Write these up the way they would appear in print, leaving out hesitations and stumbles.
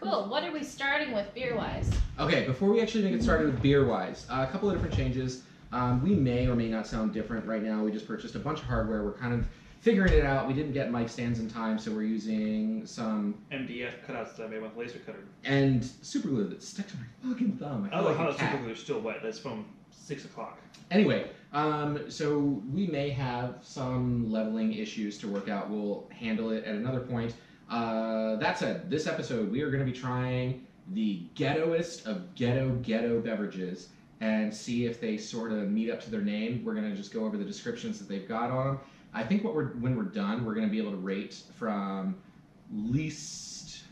Cool. What are we starting with beer-wise? Okay, before we actually get started with beer-wise, a couple of different changes. We may or may not sound different right now. We just purchased a bunch of hardware. We're kind of figuring it out. We didn't get mic stands in time, so we're using some MDF cutouts that I made with a laser cutter. and super glue that sticks to my fucking thumb. I love how the super glue is still wet. That's from 6 o'clock. Anyway, so we may have some leveling issues to work out. We'll handle it at another point. That said, this episode we are going to be trying the ghettoest of ghetto beverages and see if they sort of meet up to their name. We're going to just go over the descriptions that they've got on them. I think when we're done, we're going to be able to rate from least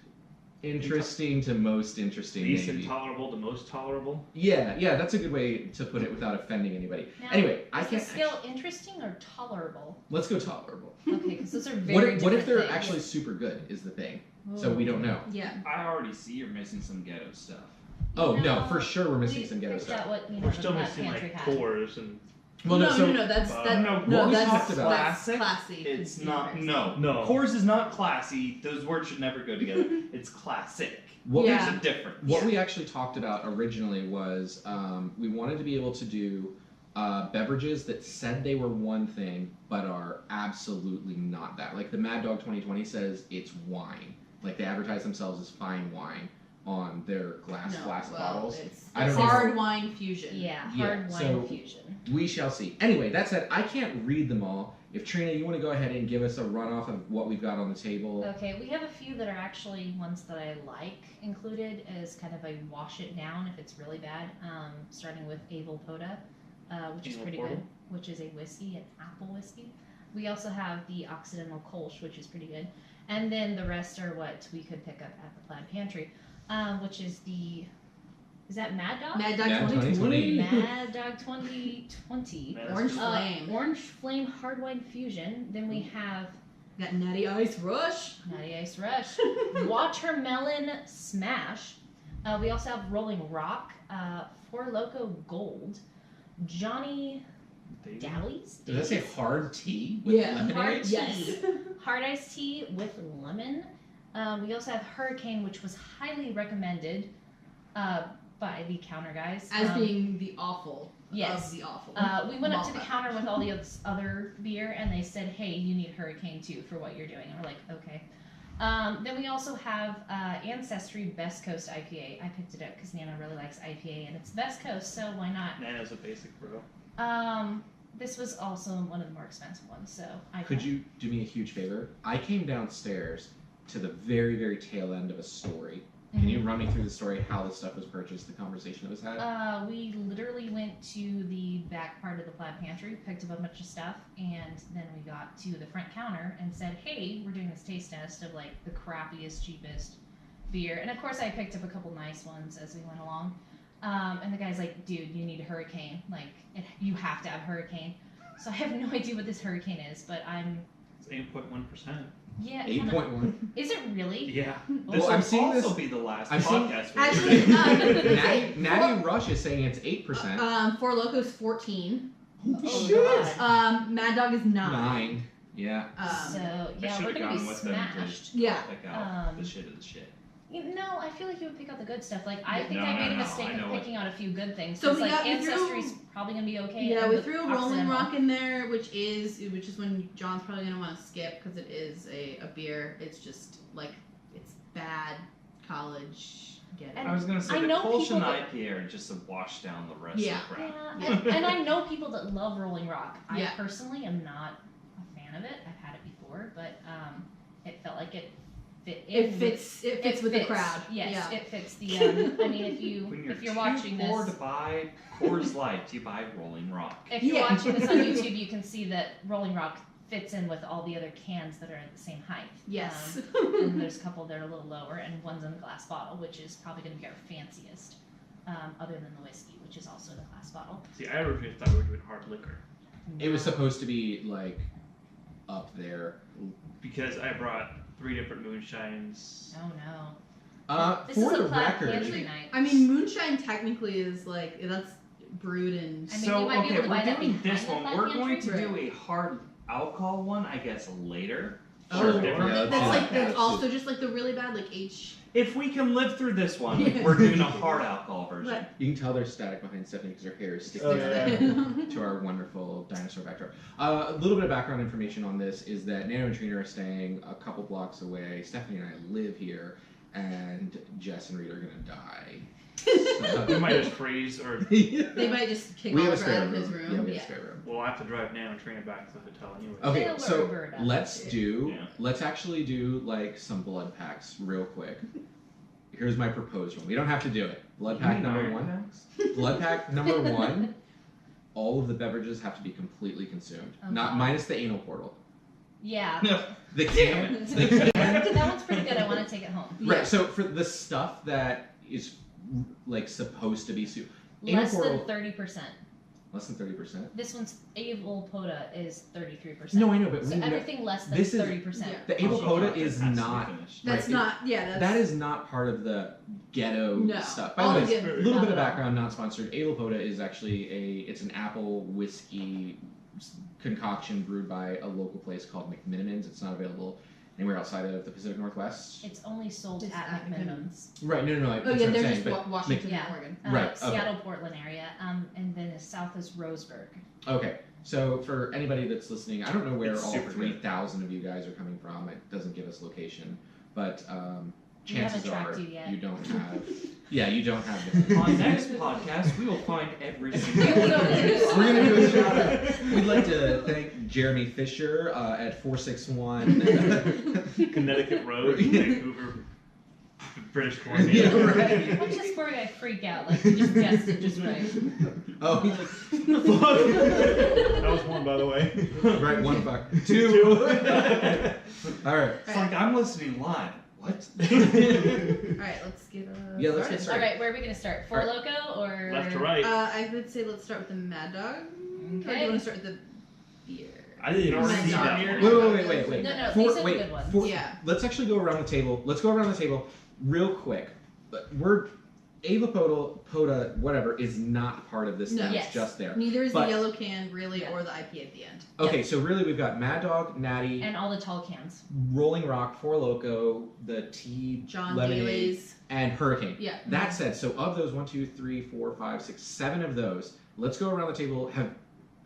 interesting to most interesting. Least maybe. intolerable to most tolerable. Yeah, that's a good way to put it without offending anybody. Now, anyway, I is can't. the scale interesting or tolerable? Let's go tolerable. Okay, because those are very What different if they're things. actually super good? Is the thing. Ooh. So we don't know. Yeah. I already see you're missing some ghetto stuff. Oh no, for sure we're missing we some ghetto picked stuff. out what, you know, We're the still Plant missing Pantry like had. cores and. Well, no, that's what we talked about. That's Classic? classy. It's Yeah. not. No. No. Coors is not classy. Those words should never go together. It's classic. What Yeah. There's a difference. What we actually talked about originally was we wanted to be able to do beverages that said they were one thing but are absolutely not that. Like the Mad Dog 2020 says it's wine. Like they advertise themselves as fine wine on their glass bottles. It's I don't know. hard wine fusion. Yeah, Yeah, hard wine so- fusion. We shall see. Anyway, that said, I can't read them all. If Trina, you want to go ahead and give us a runoff of what we've got on the table. Okay, we have a few that are actually ones that I like included as kind of a wash it down if it's really bad. Starting with Avel Poda, which is Avel pretty Portal? good, which is a whiskey, an apple whiskey. We also have the Occidental Kolsch, which is pretty good. And then the rest are what we could pick up at the Plaid Pantry, which is the... Is that Mad Dog? Mad Dog Yeah, 2020. 2020. Mad Dog 2020. Orange Flame. Orange Flame Hard Wine Fusion. Then we have Got Natty Ice Rush. Natty Ice Rush. Watermelon Smash. We also have Rolling Rock. Four Loko Gold. Johnny Dallies. Does that say hard tea with Yeah. lemonade? Hard tea. Yes. Hard iced tea with lemon. We also have Hurricane, which was highly recommended by the counter guys. As being the awful yes. of the awful. We went up to the Malt counter with all the other beer, and they said, "Hey, you need Hurricane too for what you're doing." And we're like, "Okay." Then we also have Ancestry Best Coast IPA. I picked it up because Nana really likes IPA, and it's Best Coast, so why not? Nano's a basic bro. This was also one of the more expensive ones, so I Could you do me a huge favor? I came downstairs to the very, very tail end of a story. Can you run me through the story, how the stuff was purchased, the conversation that was had? We literally went to the back part of the Plaid Pantry, picked up a bunch of stuff, and then we got to the front counter and said, "Hey, we're doing this taste test of like the crappiest, cheapest beer." And of course, I picked up a couple nice ones as we went along. And the guy's like, "Dude, you need Hurricane. Like, you have to have Hurricane." So I have no idea what this Hurricane is, but It's 8.1%. yeah. 8.1. Is it really? Yeah. Well, This I'm will seeing also this- be the last I'm seeing- podcast. Actually, Natty Rush is saying it's 8%. Four Locos 14. Oh, Shit. God. Mad Dog is 9. 9. Yeah. So I yeah, should we're have gonna be gone with them smashed. to Yeah. pick out the Um, shit of the shit. No, I feel like you would pick out the good stuff. Like, I think No, I made no, a mistake I of know what- picking out a few good things. So So we like threw- Ancestry's probably gonna be okay. Yeah, and we the threw a Rolling Occidental. Rock in there, which is when John's probably gonna want to skip because it is a beer. It's just like it's bad college. Get it? And I was gonna say I the know Kolsch people and that- IPA are just to wash down the rest Yeah. of the crap. Yeah, and I know people that love Rolling Rock. I Yeah. personally am not a fan of it. I've had it before, but it felt like it fit in. It fits with the crowd. Yes, Yeah. it fits the. I mean, When if you're you're watching too poor this, to buy Coors Light, you buy Rolling Rock. if you're Yeah. watching this on YouTube, you can see that Rolling Rock fits in with all the other cans that are at the same height. Yes. And there's a couple that are a little lower, and one's in a glass bottle, which is probably going to be our fanciest, other than the whiskey, which is also in a glass bottle. See, I originally thought we were doing hard liquor It was supposed to be, like, up there. because I brought 3 different moonshines. Oh no. This For is a the Plaid record, Pantry night. I mean, moonshine technically is like that's brewed in. I mean, So you might be okay, able to buy we're that doing behind this the one. Plaid We're going Pantry. to do a hard alcohol one, I guess, later. Oh, different. Yeah, that's also just like the really bad, like H. If we can live through this one, Yeah. we're doing a hard alcohol version. But- You can tell there's static behind Stephanie because her hair is sticking Oh, out yeah. to our wonderful dinosaur backdrop. A little bit of background information on this is that Nano and Trina are staying a couple blocks away. Stephanie and I live here, and Jess and Rita are gonna die. We might just freeze, or They might just kick We have a Oliver spare out of his room. room. Yeah, we have a spare room. we'll have to drive Nano and Trina back to the hotel anyway. Okay, They'll so Uber it up. let's actually do like some blood packs real quick. Here's my proposed one. We don't have to do it. Blood You pack mean number iron one. packs? Blood pack number one. All of the beverages have to be completely consumed, Oh, not God. minus the anal portal. Yeah. The can. The can. That one's pretty good. I want to take it home. Right. So for the stuff that is like supposed to be soup, anal Less than portal 30%. less than 30%. This one's Able Poda is 33%. No, I know, but So we know, everything less than this is- 30%. Yeah. the able Also, poda chocolate is has to be not. finished. That's Right, not. Yeah, that's. That is not part of the ghetto No. stuff. By All the way, the a good- little not bit of at all. background, not sponsored. Able Poda is actually it's an apple whiskey concoction brewed by a local place called McMinimans. It's not available anywhere outside of the Pacific Northwest. It's only sold Just at at McMinimum's. Right, no, Oh that's yeah, what I'm they're saying, just but Washington Yeah. and Oregon. Right, okay. Seattle, Portland area. And then as south is Roseburg. okay. So for anybody that's listening, I don't know where It's all super good. 3,000 of you guys are coming from. It doesn't give us location, but We haven't chances tracked are you yet. you don't have. Yeah, you don't have this. On next podcast, we will find every single Here we go. We're gonna do a shout out. We'd like to thank Jeremy Fisher at 461. Connecticut Road, Yeah. Vancouver, British Columbia. Yeah, right. Watch this poor guy freak out. Like, he just guessed it just right. Oh, he's like, That was one, by the way. right, one buck. Two. All right. It's like I'm listening live. What? All right, let's get Yeah, let's get All started. right, where are we going to start? Four Loco or? Left to right. I would say let's start with the Mad Dog. Or do you Okay. want to start with the beer? I didn't even Mad see Dog. that Wait. one. No, these are the good ones. Yeah. Let's actually go around the table. Let's go around the table real quick. We're Ava Poda, whatever, is not part of this No. thing. Yes. It's just there. Neither is But- the yellow can really, Yeah. or the IPA at the end. Okay, so really we've got Mad Dog, Natty, And all the tall cans. Rolling Rock, Four Loco, the tea, John lemonade, Daly's. and Hurricane. Yeah. That said, so of those 1, 2, 3, 4, 5, 6, 7 of those, let's go around the table.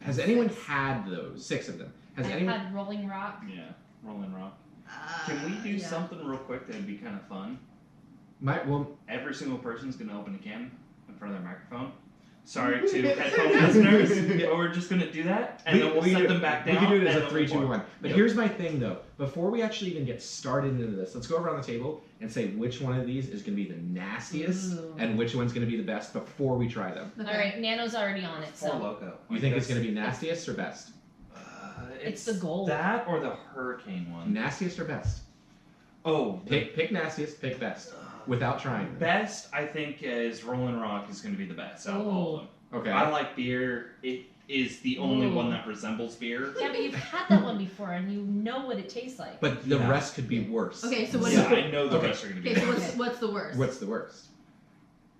Has anyone had those? 6 of them. Has I've anyone? had Rolling Rock. Yeah, Rolling Rock. Can we do yeah. something real quick that'd be kind of fun? Well, Every single person's gonna open a can in front of their microphone. Sorry to headphone listeners, but we're just gonna do that, and then we'll we set do- them back We down. can do it as and a then 3, 2, we'll 1. But Yep. here's my thing, though. Before we actually even get started into this, let's go around the table and say which one of these is going to be the nastiest Ooh. and which one's going to be the best before we try them. Okay. All right, Nano's already on it, Four so Loco. You think it's going to be nastiest or best? It's the goal. That or the Hurricane one. Nastiest or best? Oh, Pick nastiest, pick best. Without trying. best I think is Rolling Rock is going to be the best out of all of them. Okay. I like beer. It is the only Ooh. one that resembles beer. Yeah, but you've had that one before and you know what it tastes like. But the Yeah. rest could be worse. Okay, so what Yeah, is I know the Okay. rest are going to be Okay, so worse. what's the worst? What's the worst?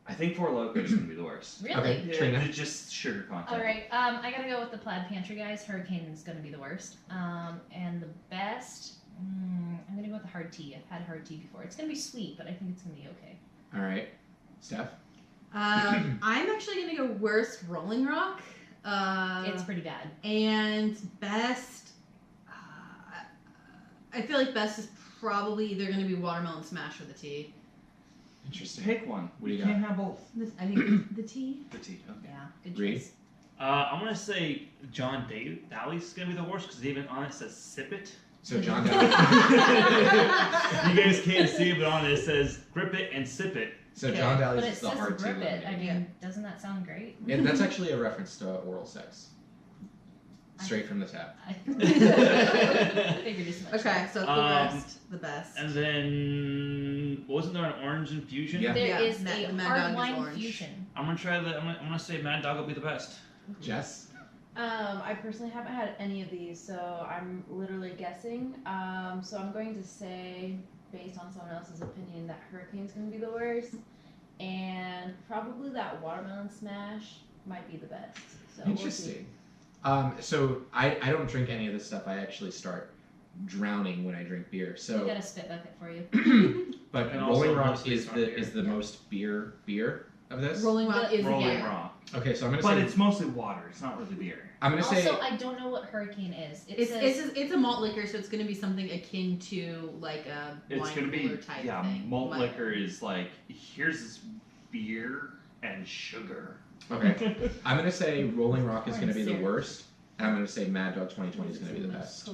I think Four Loko is going to be the worst. Really? Okay. Yeah, Trina. it's just sugar content. All right, I gotta go with the Plaid Pantry guys. Hurricane is gonna be the worst. And the best, I'm gonna go with the hard tea. I've had hard tea before. It's gonna be sweet, but I think it's gonna be okay. All right. Steph? I'm actually gonna go worst Rolling Rock. It's pretty bad. And best, I feel like best is probably either gonna be Watermelon Smash or the tea. Interesting. Pick one. What do you You got? can't have both. I think the tea. The tea. Okay. Yeah, good Reed? choice. I'm gonna say John Daly's is gonna be the worst because even on it says "sip it." So John You Daly. guys can't see it, but on it says "grip it and sip it." So Okay. John But Daly's it is the says hard tea grip it. I lemonade. mean, doesn't that sound great? Yeah, that's actually a reference to oral sex. Straight from the tap. I figured as much. Okay, so it's the worst, the best. And then wasn't there an orange infusion? Yeah. There Yeah, is Mad- a Mad hard Dog is wine orange. fusion. I'm gonna try the. I'm gonna say Mad Dog will be the best. Jess? I personally haven't had any of these, so I'm literally guessing. So I'm going to say, based on someone else's opinion, that Hurricane's going to be the worst, and probably that Watermelon Smash might be the best. So we'll see. Interesting. So I don't drink any of this stuff. I actually start drowning when I drink beer. We So, got a spit bucket for you. but And Rolling also Rock mostly is it's the not beer. is the most beer of this. Rolling Rock is Rolling yeah. Rock. Okay, so I'm gonna But say it's mostly water. It's not really beer. I'm gonna say Also, I don't know what Hurricane is. It It's, says it's a malt liquor, so it's going to be something akin to like a It's wine gonna be cooler type yeah. thing. Malt But- liquor is like here's this beer and sugar. okay. I'm gonna say Rolling Rock is Or gonna be the syrup. worst, and I'm gonna say Mad Dog 2020 is gonna be the best.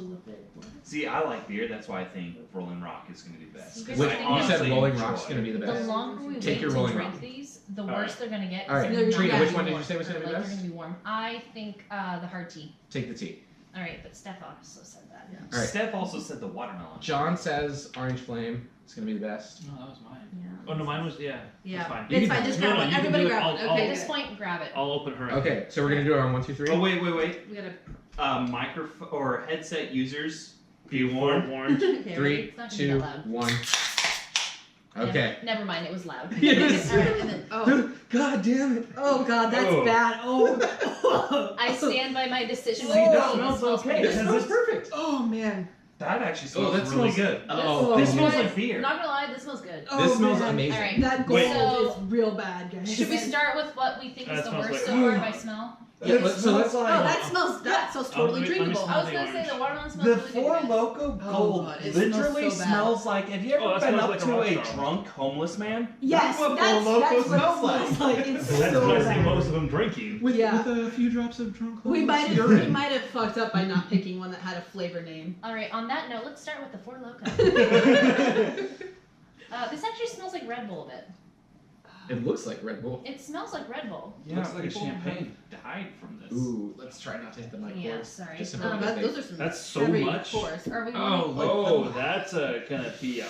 See, I like beer. That's why I think Rolling Rock is gonna be best. 'Cause Which- I you said honestly Rolling enjoy- Rock's gonna be the the best. longer we Take wait your to Rolling drink Rock. these, the All worse right. they're gonna get. All right, They're not Trina, gonna which be one did you warm. say was gonna be Like, best? They're gonna be warm. I think the hard tea. Take the tea. All right, but Steph also said that. Yeah. All right. Steph also said the watermelon. John says Orange Flame is gonna be the best. No, that was mine. Yeah. Oh no, mine was yeah. Yeah. That's fine. You It's can fine. have Just it. grab No, one. you can Everybody do it. grab I'll- one. I'll- Okay. At good. this point, grab it. I'll open her. Okay, so we're gonna do it on 1, 2, 3. Oh wait. We gotta. Microphone or headset users, be Warned. warned. Okay, ready? 3, It's not gonna be 2, that loud. 1. Okay. Never mind, it was loud. Yes. All right, and then oh. God damn it. Oh god, that's Oh. bad. Oh. I stand by my decision. See, that It smells okay. pretty This good. smells perfect. Oh man. That actually Oh, smells that really smells- good. Oh, This You smells guys, like beer. Not gonna lie, this smells good. Oh, This smells man. amazing. All right. That gold Wait. So- is real bad, guys. Should we start with what we think That is the smells worst like- so far by smell? Yeah, let's- so let's- Oh, that smells totally let me drinkable. smell I was the gonna say orange. the watermelon smells The really Four good. Loco Oh, Gold God, it smells literally so bad. smells like. Have you ever Oh, that been smells up like a to rock a star. drunk homeless man? Yes, That's what that's Four Loco what it smells like. smells like. It's That's so what I see bad. most of them drinking. With, Yeah. with a few drops of drunk We might have urine. fucked up by not picking one that had a flavor name. All right. On that note, let's start with the Four Loko. This actually smells like Red Bull a bit. It looks like Red Bull. It smells like Red Bull. Yeah, Looks like a people champagne. have died from this. Ooh, let's try not to hit the mic Yeah, cord. sorry. Just so Um, that Those are some That's so heavy much. force. Are we Oh, going like Oh, the- that's gonna be a.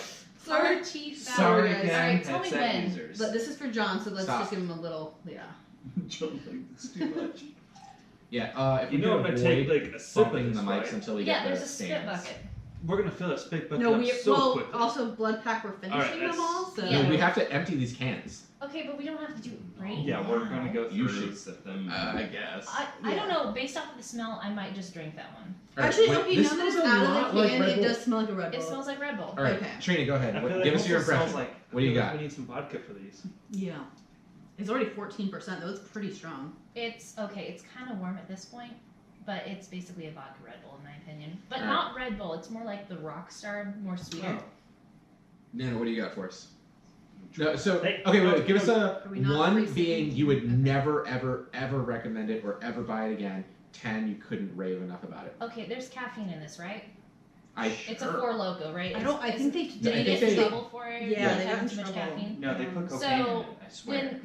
Our teeth out. Sorry guys. again, Alright, tell me headset when. users. But this is for John, so let's Stop. just give him a little. Yeah. Don't like this too much. Yeah, if You we know, could I'm gonna take avoid like a sip of bumping this, the mics right? until we Yeah, get there's the a spit stands. bucket. We're gonna fill that spit bucket No, up we so well quickly. also blood pack. We're finishing Alright, them that's- all. So Yeah. No, we have to empty these cans. Okay, but we don't have to do it right Yeah, we're gonna now. go You through should- set them. I guess. I don't know. Based off of the smell, I might just drink that one. All right, Actually, wait, okay, this now that it's smells a out lot of the like can, Red it Bull. does smell like a Red It Bull. smells like Red Bull. All right, Okay. Trina, go ahead. I feel like Give us it your also impression. smells like- What do you I feel like got? We need some vodka for these. Yeah. It's already 14%, though. It's pretty strong. It's okay. It's kind of warm at this point, but it's basically a vodka Red Bull in my opinion. But All not Red Bull. It's more like the Rockstar, more sweeter. Oh. Nano, what do you got for us? No, so Hey, okay, no, wait. Give us a Are we not 1 racing? being you would Okay. never, ever, ever recommend it or ever buy it again. 10, you couldn't rave enough about it. Okay, there's caffeine in this, right? I It's a sure. Four Loco, right? I think they Did I he think get in they- trouble for it? Yeah, for they got having in too much trouble. caffeine. No, they put cocaine So, in it. I swear.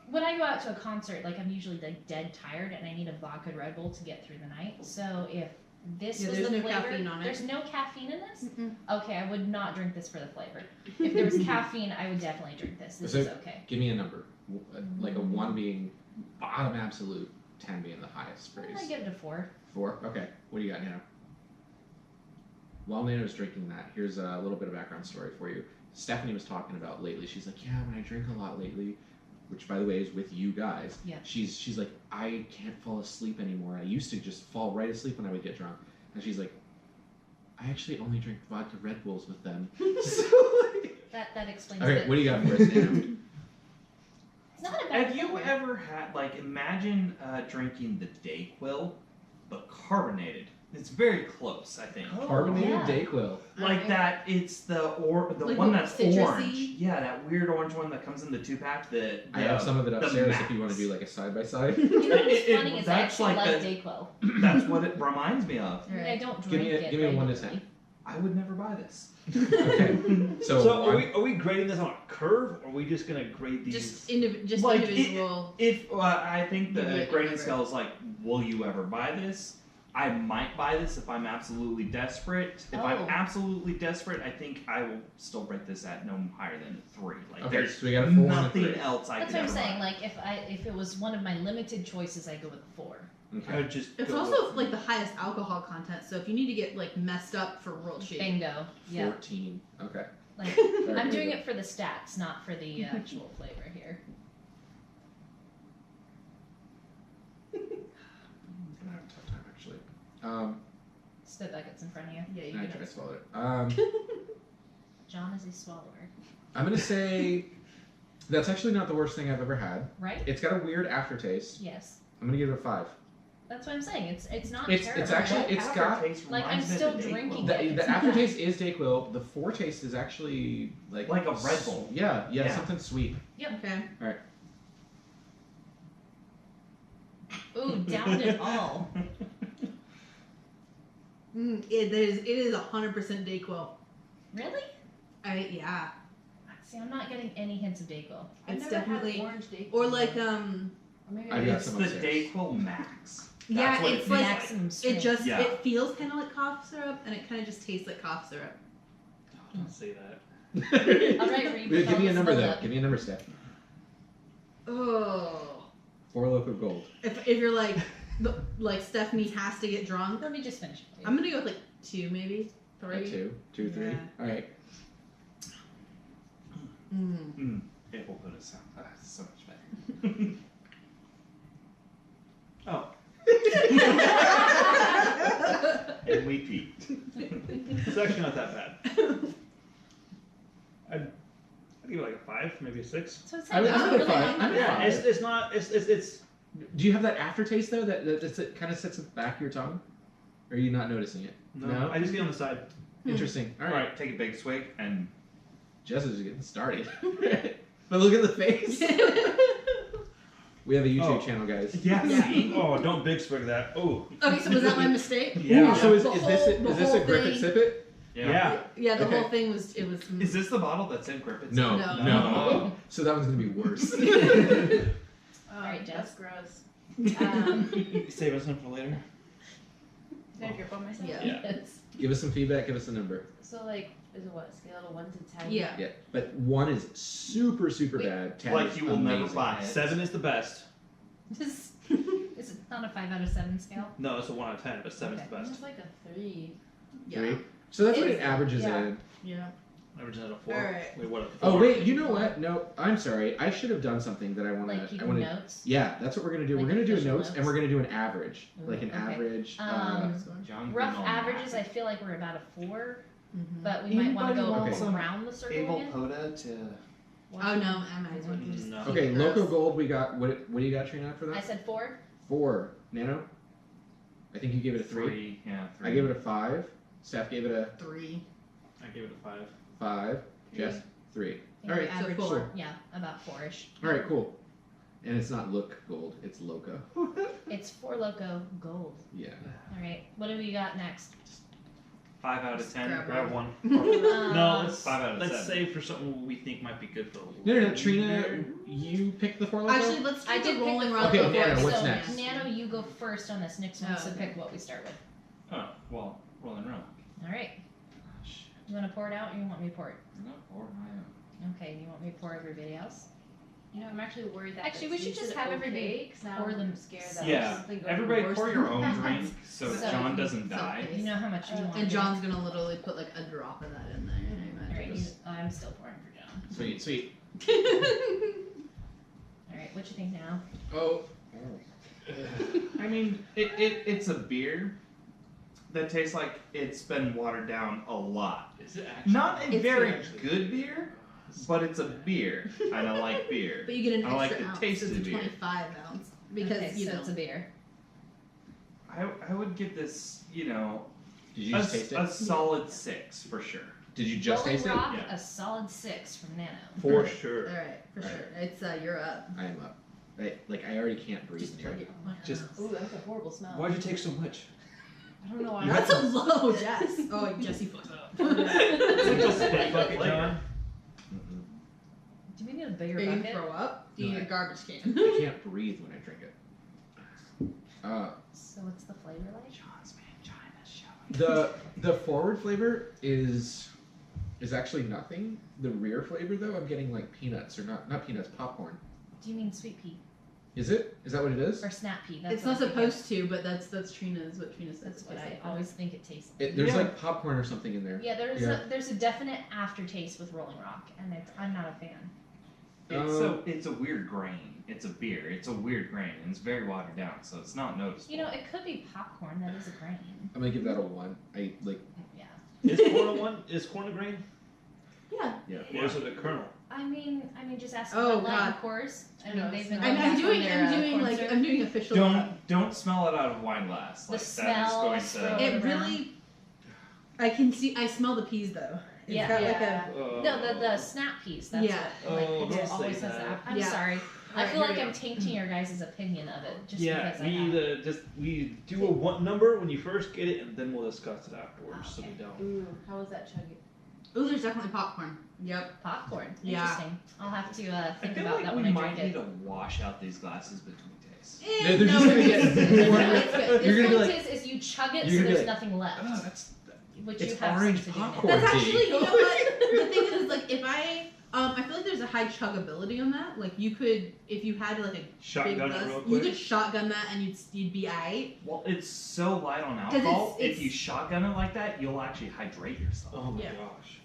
When I go out to a concert, like I'm usually like dead tired and I need a vodka Red Bull to get through the night. So if this Yeah, was there's the no flavor, caffeine on it. there's no caffeine in this. Mm-mm. Okay, I would not drink this for the flavor. If there was caffeine, I would definitely drink this. This So- is okay. Give me a number. Like a 1 being bottom absolute, 10 being the highest I'm praise. gonna give it a 4. 4? Okay. What do you got, Nano? While Nano's drinking that, here's a little bit of background story for you. Stephanie was talking about lately. She's like, yeah, when I drink a lot lately, which by the way is with you guys. Yeah. She's like, I can't fall asleep anymore. I used to just fall right asleep when I would get drunk. And she's like, I actually only drink vodka Red Bulls with them. So, like, That explains okay, it. what do you got for us, Nano? It's not a bad Have you flavor. ever had like imagine drinking the Dayquil, but carbonated? It's very close, I think. Carbonated yeah. Dayquil. Like Alright. that, it's the Like one the that's citrusy? orange. Yeah, that weird orange one that comes in the 2-pack. I have some of it the upstairs if you want max. to do like a side by side. You know what's It- funny is I that's actually like like the- Dayquil. That's what it reminds me of. I mean, I don't Give drink me a- it give me a 1 to regularly. 10. I would never buy this. Okay. So, So I'm- are we grading this on a curve, or are we just gonna grade these? Just Like, individual. If I think Give the it grading whatever. scale is like, will you ever buy this? I might buy this if I'm absolutely desperate. If I'm Oh. absolutely desperate, I think I will still rate this at no higher than 3. Like okay, there's so we got a 4 and a nothing 3. else I That's could what I'm ever saying. buy. Like if it was one of my limited choices, I go with a 4. I Okay. would just. It's go also with- like the highest alcohol content, so if you need to get like messed up for world shape. Bingo. Yeah. 14. Okay. Like Very I'm good. doing it for the stats, not for the actual flavor here. I'm gonna have a tough time actually. Spit buckets in front of you. Yeah, you I can tried to have swallow it. John is a swallower. I'm gonna say that's actually not the worst thing I've ever had. Right? It's got a weird aftertaste. Yes. I'm gonna give it a 5. That's what I'm saying. It's not It's terrible. actually it's got Like, I'm still drinking the, it. the aftertaste is Dayquil. The foretaste is actually like Like a Red Bull. Yeah, Yeah. something sweet. Okay. Ooh, downed it all. It is 100% Dayquil. Really? Yeah. See, I'm not getting any hints of Dayquil. I've It's never definitely had orange Dayquil. or like Or maybe I've got It's some the upstairs. Dayquil Max. Yeah, That's what it's it like- tastes Maximum it strength. just Yeah. it feels kind of like cough syrup, and it kind of just tastes like cough syrup. Don't say that. All right, where you Wait, put give me a all number this though. buildup. Give me a number, Steph. Oh. 4 local gold. If you're like Stephanie has to get drunk, Let me just finish it. I'm gonna go with like 2 maybe 3. 2, 3. Yeah. All right. It will put us so much better. Oh, And we peaked. it's actually not that bad. I'd give it like a 5, maybe a 6. So it's I would- like, I it's would really find- not I would bad. find- It's not. It's Do you have that aftertaste though that kind of sits at the back of your tongue? Or are you not noticing it? no. I just get on the side. Interesting. All All right. right, take a big swig and Jess is getting started. But look at the face. We have a YouTube Oh. channel, guys. yeah. See? Oh, don't big swig that. Oh. Okay, so was that my mistake? Yeah. Ooh, so is The this whole- is this the a whole grip it thing- sip it? Yeah. Yeah, the Okay. whole thing was Is this the bottle that's in Grip It? No, No. no. So that one's gonna be worse. All right, That's Jess. gross. Save us some for later. Did I grip on myself? Yeah. Yes. Give us some feedback. Give us a number. So like, is it what scale of 1 to 10? Yeah. Yeah, but 1 is super Wait. bad. 10 Like is you will never amazing. buy it. 7 is the best. Is it on a 5 out of 7 scale? No, it's a 1 out of 10, but 7 is Okay. the best. It's like a 3. Yeah. 3. So that's what it It's- averages yeah. in. Yeah. Average at a 4. Alright. Wait, what? Oh wait, you know what? No, I'm sorry. I should have done something that I want Like to. I keeping want to. notes? Yeah, that's what we're gonna do. Like we're gonna do official notes, and notes? we're gonna do an average, Ooh, like an okay. average. John Rough Green on averages, that. I feel like we're about a 4, Mhm. but we might want to Anybody go want some around the circle Able again. Poda to. Oh no, I'm just No. Okay, keep it local gross. gold. We got what? What do you got, Trina, for I that? said 4. 4. Nano. I think you gave it a 3. Yeah, 3. I gave it a 5. Steph gave it a 3. I gave it a 5. 5. Jess 3. I think All right, we so averaged, cool. yeah, about 4-ish. All right, cool. And it's not look gold. It's loco. It's 4 Loco Gold. Yeah. All right, what do we got next? 5 out of 10. Grab Grab 1. Um, No, let's 5 out of let's 7. save for something we think might be good for. No, Trina, you picked the 4 loco. Actually, let's do I the did pick rolling the rock. Okay, before Nano, it what's goes. next? Nano, you go first on this next one, Oh, so okay. pick what we start with. Oh, well, Rolling Rock. All right, you want to pour it out, or you want me to pour it? No, or my own. Okay, you want me to pour everybody else? You know, I'm actually worried that. Actually, that's we should just tasted have okay, everybody 'cause now pour I'm them. scared that Yeah, something goes everybody worse pour than your own that. drink so So- John doesn't die. You know how much you want. And John's gonna literally put like a drop of that in there. I All right, imagine. I'm still pouring for John. Sweet, sweet. All right, what you think now? Oh. I mean, it's a beer that tastes like it's been watered down a lot. Is it actually? Not a It's very actually- good beer, but it's a beer, and I like beer. But you get an I like extra the ounce. taste so of it's the a beer. 25 ounce because okay, you so know. it's a beer. I would give this, you know, Did you just taste a it? solid 6 for sure. Did you just Rolling taste Rock, Yeah. a solid 6 from Nano. For Alright. sure. All right, for All sure. It's you're up. it? I am up. I already can't breathe. Just chug it. Just- Ooh, that's a horrible smell. Why'd you take so much? I don't know why. That's a low, Jess. Oh, Jesse fucked up. Just spit bucket, John. Mm-mm. Do we need a bigger Are you bucket? throw up? Do you No, need I- a garbage can? I can't breathe when I drink it. So what's the flavor like? John's mangina showing. The forward flavor is actually nothing. The rear flavor though, I'm getting like peanuts or not peanuts, popcorn. Do you mean sweet pea Is it? Is that what it is? or snap pea? That's It's what not I'm thinking. supposed to, but that's Trina's what Trina says. That's what it I tastes like. always think it tastes. There's Yeah. like popcorn or something in there. Yeah, there's Yeah. there's a definite aftertaste with Rolling Rock, and I'm not a fan. It's a weird grain. It's a beer. It's a weird grain, and it's very watered down, so it's not noticeable. You know, it could be popcorn. That is a grain. I'm gonna give that a 1. I like. Yeah. Is corn a one? Is corn a grain? Yeah. Or is it a kernel? I mean, just ask Oh, Bud Light, God. of course. I No, mean, they've it's been not. going back on their, corn syrup. official. Don't smell it out of wine glass. The Like smell that is going spread to. It really. I smell the peas though. It's Yeah. got Yeah. No, the snap peas. That's Yeah. what. Like, Oh, it don't just always say says that. that. I'm Yeah. sorry. I Alright, feel here like we I'm go. tainting your guys' opinion of it just Yeah, because I we have. need to we do a one number when you first get it, and then we'll discuss it afterwards, so we Okay. don't. Ooh, how was that chuggy? Ooh, there's definitely popcorn. Yep. Popcorn. Yeah. Interesting. I'll have to I think feel about like that we when I might drink need it. to wash out these glasses between tastes. They're just gonna get more. It's good. You're gonna be The like, point is you chug it you're so gonna be there's like, nothing left. oh, that's. Which it's you have orange something to do with. popcorn. That's tea. actually, you know what? The thing is, like, if I feel like there's a high chuggability on that. Like, you could, if you had like a big Shotgun it glass, real you quick. could shotgun that and you'd be aight. Well, it's so light on 'Cause alcohol. it's- If you shotgun it like that, you'll actually hydrate yourself. Oh my Yeah. gosh.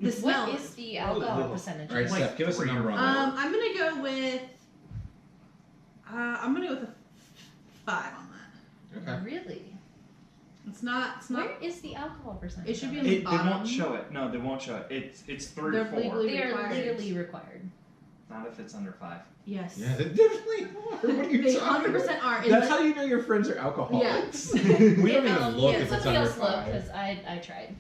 The smell. What is the alcohol Oh. percentage? All right, Like Steph, give us a 3 or number on 4. that. I'm gonna go with. I'm gonna go with a 5 on that. Okay. Really? It's not. It's not. Where is the alcohol percentage? It should be on on it? the They bottom. won't show it. No, they won't show it. It's 3 They're or 4. legally- They are required. legally required. Not if it's under 5. Yes. Yeah, they definitely are. What are you They talking about? 100% are. That's how you know your friends are alcoholics. we don't Yeah, even look yeah, if it's somebody under else look 5. because I tried.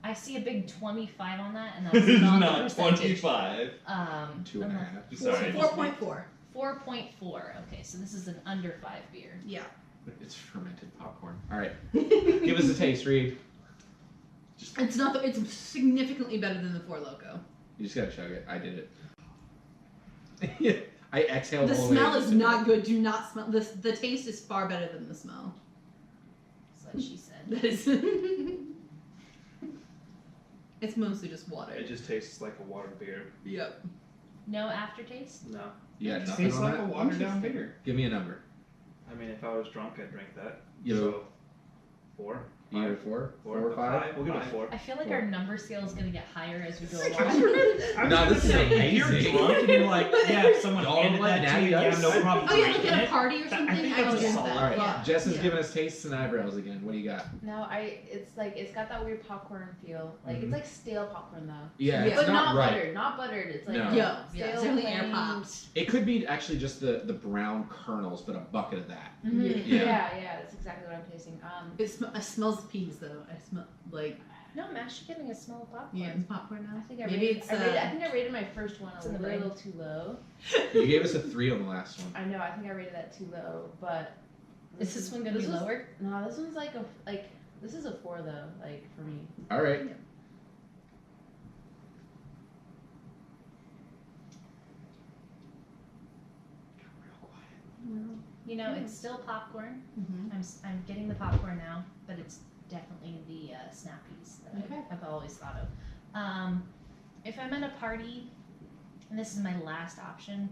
I see a big 25 on that, and that's not, the percentage. 25. 2.5. Sorry. 4.4. 4.4. Okay, so this is an under 5 beer. Yeah. It's fermented popcorn. All right, give us a taste, Reed. It's not. It's significantly better than the Four Loko. You just gotta chug it. I did it. I exhaled The all the way. smell is not good. Do not smell. The taste is far better than the smell. That's what she said. That is. It's mostly just water. It just tastes like a water beer. Yep. No aftertaste? No. You got It nothing tastes on like that? a watered down beer. Give me a number. I mean, if I was drunk, I'd drink that. You know, So, 4. you get a 4? 4 or 5? 5? We'll give it a 4. I feel like our number scale is going to get higher as we go I along. was No, gonna this is say, if you're amazing. drunk and you're like, yeah, if someone Y'all handed like that to you, Natty you have no Ice? problem Oh yeah, like drinking at a it. party or I something. think I that's would drink solid. that. All right, Yeah. Jess is Yeah. giving us tastes and eyebrows again. What do you got? No, it's like it's got that weird popcorn feel. Like Mhm. it's like stale popcorn though. Yeah, Yeah. it's But not right. buttered, not buttered. It's like No. Yo, yeah, stale it's definitely air plain- popped. It could be actually just the brown kernels, but a bucket of that. Mhm. Yeah. Yeah, that's exactly what I'm tasting. It smells peas though. I smell like No, I'm actually getting a smell of popcorn. it's popcorn now. I think I Maybe rated- it's I think I rated my first one It's a in the brain. little too low. You gave us a 3 on the last one. I know, I think I rated that too low, but Is this one going to be was- lower? No, this one's like this is a 4 though, like for me. All right. You know, it's still popcorn. Mm-hmm. I'm getting the popcorn now, but it's definitely the snappies that Okay. I've always thought of. If I'm at a party and this is my last option,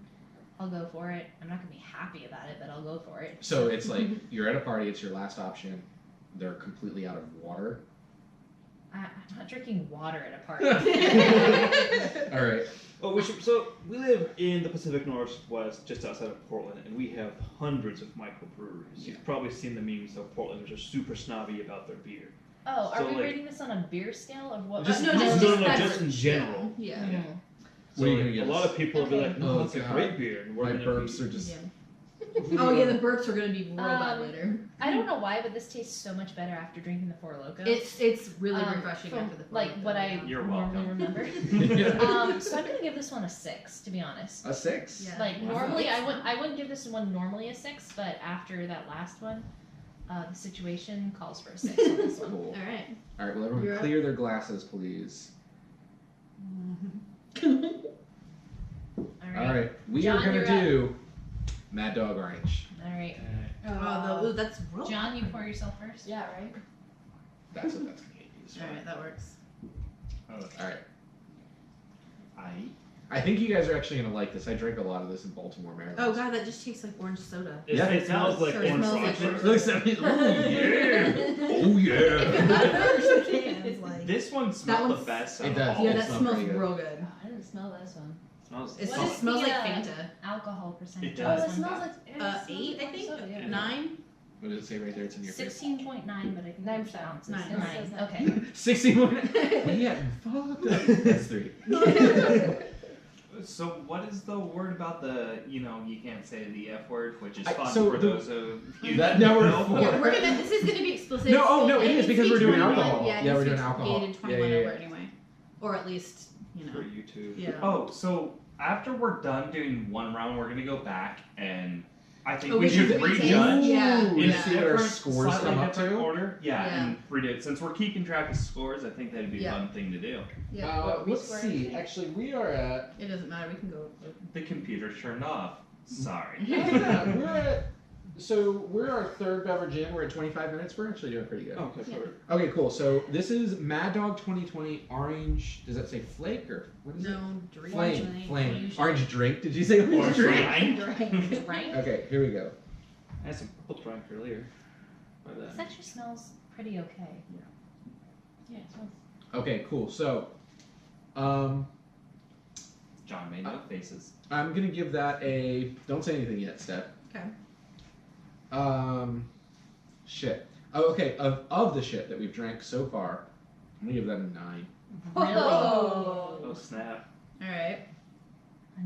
I'll go for it. I'm not gonna be happy about it, but I'll go for it. So it's like you're at a party, it's your last option. They're completely out of water. I'm not drinking water at a party. All right. Oh, so we live in the Pacific Northwest, just outside of Portland, and we have hundreds of microbreweries. You've probably seen the memes of Portlanders are super snobby about their beer. Oh, are So, we like- rating this on a beer scale of what? Just- no, no, just, no, just no, beverage. just in general. Yeah. Mhm. So What are you like, gonna give a lot us? of people will be like, no, Oh, that's a God. great beer. And we're My gonna burps be, are just. Yeah. Oh yeah, the burps are gonna be real bad later. I don't know why, but this tastes so much better after drinking the Four Loko. It's really refreshing from, after the like Four what Loko, I yeah. You're normally welcome. remember. Yeah. So I'm gonna give this one a 6, to be honest. A 6? Yeah. Like Wow. normally, I wouldn't give this one normally a 6, but after that last one, the situation calls for a 6 on this one. Cool. All right. All right, will everyone You're up. clear their glasses, please? All All right. right, we John, are gonna you're do Mad Dog Orange. All right. Oh, that's real. John, you pour yourself first. Yeah, right? That's what that's gonna get used for. All right, that works. All right. I think you guys are actually gonna like this. I drank a lot of this in Baltimore, Maryland. Oh god, that just tastes like orange soda. it, Yeah, it it smells does. like So it orange smells like sausage. orange. Looks at me. Oh yeah. Oh yeah. Like, This one That smells one's- the best. It out of does. all yeah, of that smells smells pretty good. real good. I didn't didn't smell this one. Smells. It What just is smells the, like Fanta. Alcohol percentage. It does. Oh, on it this smells one? like it smells 8, I like think. soda, yeah. 9. What does it say right there? It's in your face. 16.9, but I think 9%. it's ounces. 9. 9. Nine. Okay. 61. Yeah, fuck. That's 3. So what is the word about the, you can't say the F word, which is I- fun so for the- those of you That that number know. 4. Yeah, this is gonna be explicit. No, oh, no, it is needs because to we're be doing 21. alcohol. Yeah, it Yeah, needs we're to be doing alcohol. gated Yeah, 21 yeah, over yeah. anyway, or at least For YouTube. Yeah. Oh, so after we're done doing one round, we're gonna go back and I think Oh, we we should should retake? prejudge Yeah. Ooh, in to a see what our different, scores slightly come up different to. order. Yeah, Yeah. and redo it. Since we're keeping track of scores, I think that'd be Yeah. a fun thing to do. yeah. What we Let's scored? see. Actually, we are at. It doesn't matter. We can go. The computer's turned off. Sorry. Yeah, we're at. So we're our third beverage in. We're at 25 minutes. We're actually doing pretty good. Okay, Yeah. perfect. Okay, cool. So this is Mad Dog 2020 Orange. Does that say flake or what is it? No drink. Flame. Flame. Usually. Orange drink. Did you say orange drink? Drink. Right? Okay, here we go. I had some purple drink earlier. But, This actually smells pretty okay. Yeah, it smells. Okay, cool. So, John made no faces. I'm gonna give that a. Don't say anything yet, Steph. Okay. Shit. Oh, okay. Of the shit that we've drank so far, I'm gonna give that a 9. Really? oh snap. All right. A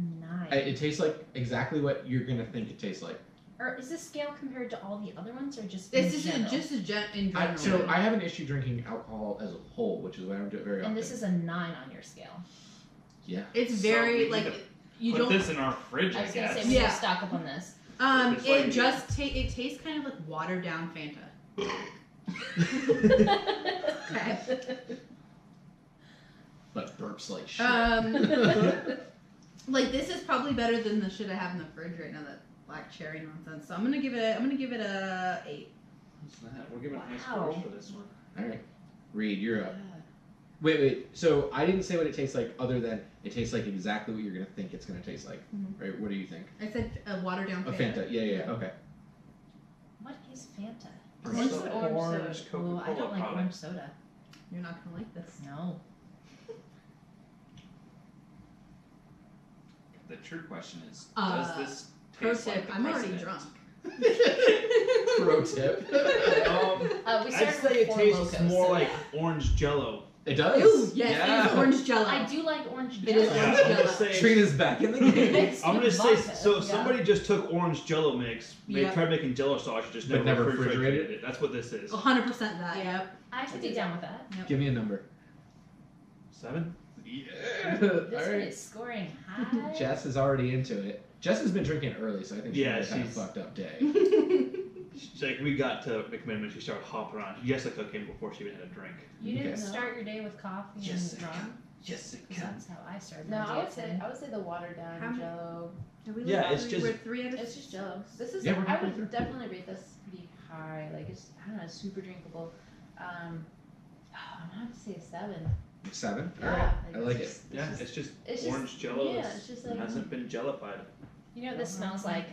9. It tastes like exactly what you're gonna think it tastes like. Or is this scale compared to all the other ones, or just This in is general? just in general. So I have an issue drinking alcohol as a whole, which is why I don't do it very often. And this is a 9 on your scale. Yeah. It's So very we need like to you Put don't. this in our fridge, I I was gonna guess. say we Yeah. should stock up on this. It's like- It just it tastes kind of like watered down Fanta. Okay. But burps like shit. Like this is probably better than the shit I have in the fridge right now. That black cherry nonsense. So I'm gonna give it a 8. We're giving high Wow. scores for this one. All right. Reed, you're up. Wait. So I didn't say what it tastes like, other than it tastes like exactly what you're gonna think it's gonna taste like. Mhm. Right? What do you think? I said a watered down A Fanta. Fanta. Yeah. Okay. What is Fanta? Orange Is soda. it Orange soda? Ooh, I Coca-Cola don't like product. orange soda. You're not gonna like this. No. The true question is, Uh, does this Pro taste tip: like the I'm already president? drunk. Pro tip. We I'd started say with it 4 tastes Locos, more so like yeah. orange jello. It does. Ooh, yes, Yeah. it is orange jello. I do like orange It is jello. Yeah, orange I'm jello. gonna say. Trina's back in the game. Mixed I'm gonna with say vodka. so. Yeah. Somebody just took orange jello mix. They Yeah. tried making jello sauce, just But never never refrigerated refrigerated? it. That's what this is. 100% that. Yeah. Yep. I could be down with that. Give me a number. 7. Yeah. This All one right. is scoring high. Jess is already into it. Jess has been drinking early, so I think she Yeah, had a she's- fucked up day. She's like, we got to McMahon, she started hopping around. Jessica came before she even had a drink. You didn't Okay. start your day with coffee Jessica. and rum? Jessica. 'Cause that's how I started No, my day I would at say 10. the watered down How many- jello. Have we Yeah, looked it's at just- we're 3 out of It's just jello. This is Yeah, we're I halfway would through. definitely rate this pretty high. Like it's I don't know, super drinkable. I'm gonna have to say a 7. 7? Yeah, Alright. I it's like it. just- Yeah, It's it's just it's orange just, jello. Yeah, it's just like hasn't been jellified. You know what this smells like?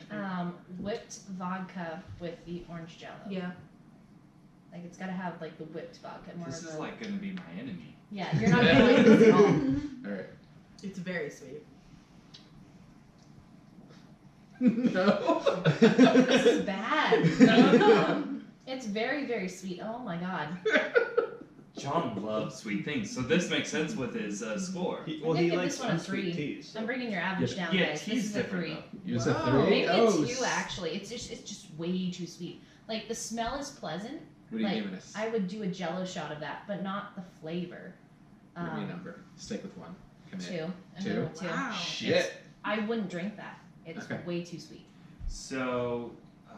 Whipped vodka with the orange jello. Yeah. Like it's gotta have like the whipped vodka. More This of is a, like gonna be my enemy. yeah, you're not gonna like this at all. Alright. It's very sweet. No. This is bad. No. It's very, very sweet. Oh my god. John loves sweet things, so this makes sense with his score. He, I'm well, gonna he give likes this one a unsweet 3. teas. So. I'm bringing your average down, Yeah, guys. This tea's is a different 3. though. You said Whoa. 3? Maybe Oh, it's 2 actually. It's just way too sweet. Like the smell is pleasant. What are you Like, giving us? I would do a jello shot of that, but not the flavor. Give me a number. Stick with 1. Commit. 2. I'm 2? going with 2. Wow. Shit. I wouldn't drink that. It's Okay. way too sweet. So,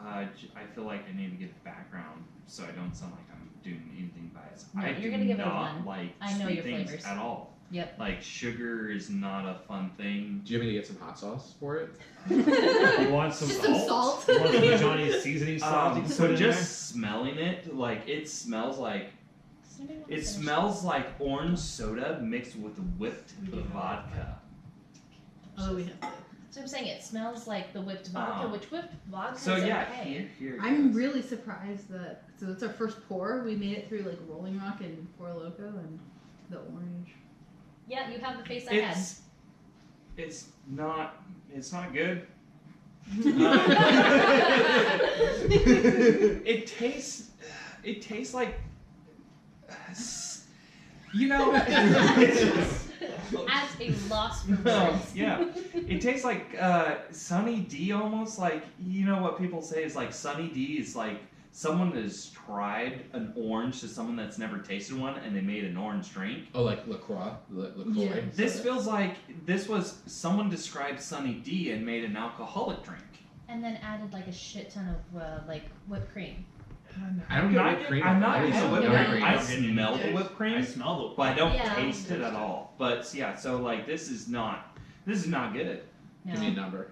I feel like I need to give background so I don't sound like I'm doing anything biased. No, I you're do gonna give it a not 1. like I know sweet your things flavors. at all. Yep. Like sugar is not a fun thing. Do you want me to get some hot sauce for it? You want some Just salt? some salt. You want some Johnny's seasoning salt? You can So put in just smelling it, like it smells like orange soda mixed with whipped We do have vodka. Oh, we have to. So I'm saying it smells like the whipped vodka, which whipped vodka So is yeah, okay. here. it I'm goes. really surprised that. So it's our first pour. We made it through like Rolling Rock and Four Loko and the orange. Yeah, you have the face I had. It's not good. It tastes like, you know. As a loss for No, words. yeah. It tastes like Sunny D almost, like, you know what people say is like Sunny D is like someone has tried an orange to someone that's never tasted one and they made an orange drink. Oh, like LaCroix? Yeah. This feels like this was someone described Sunny D and made an alcoholic drink. And then added like a shit ton of like whipped cream. I don't get whipped cream. I'm not I getting smell whipped whipped cream. cream. I smell the whipped I cream, smell the. but I don't Yeah. taste it at all. But yeah, so like this is not good. No. Give me a number.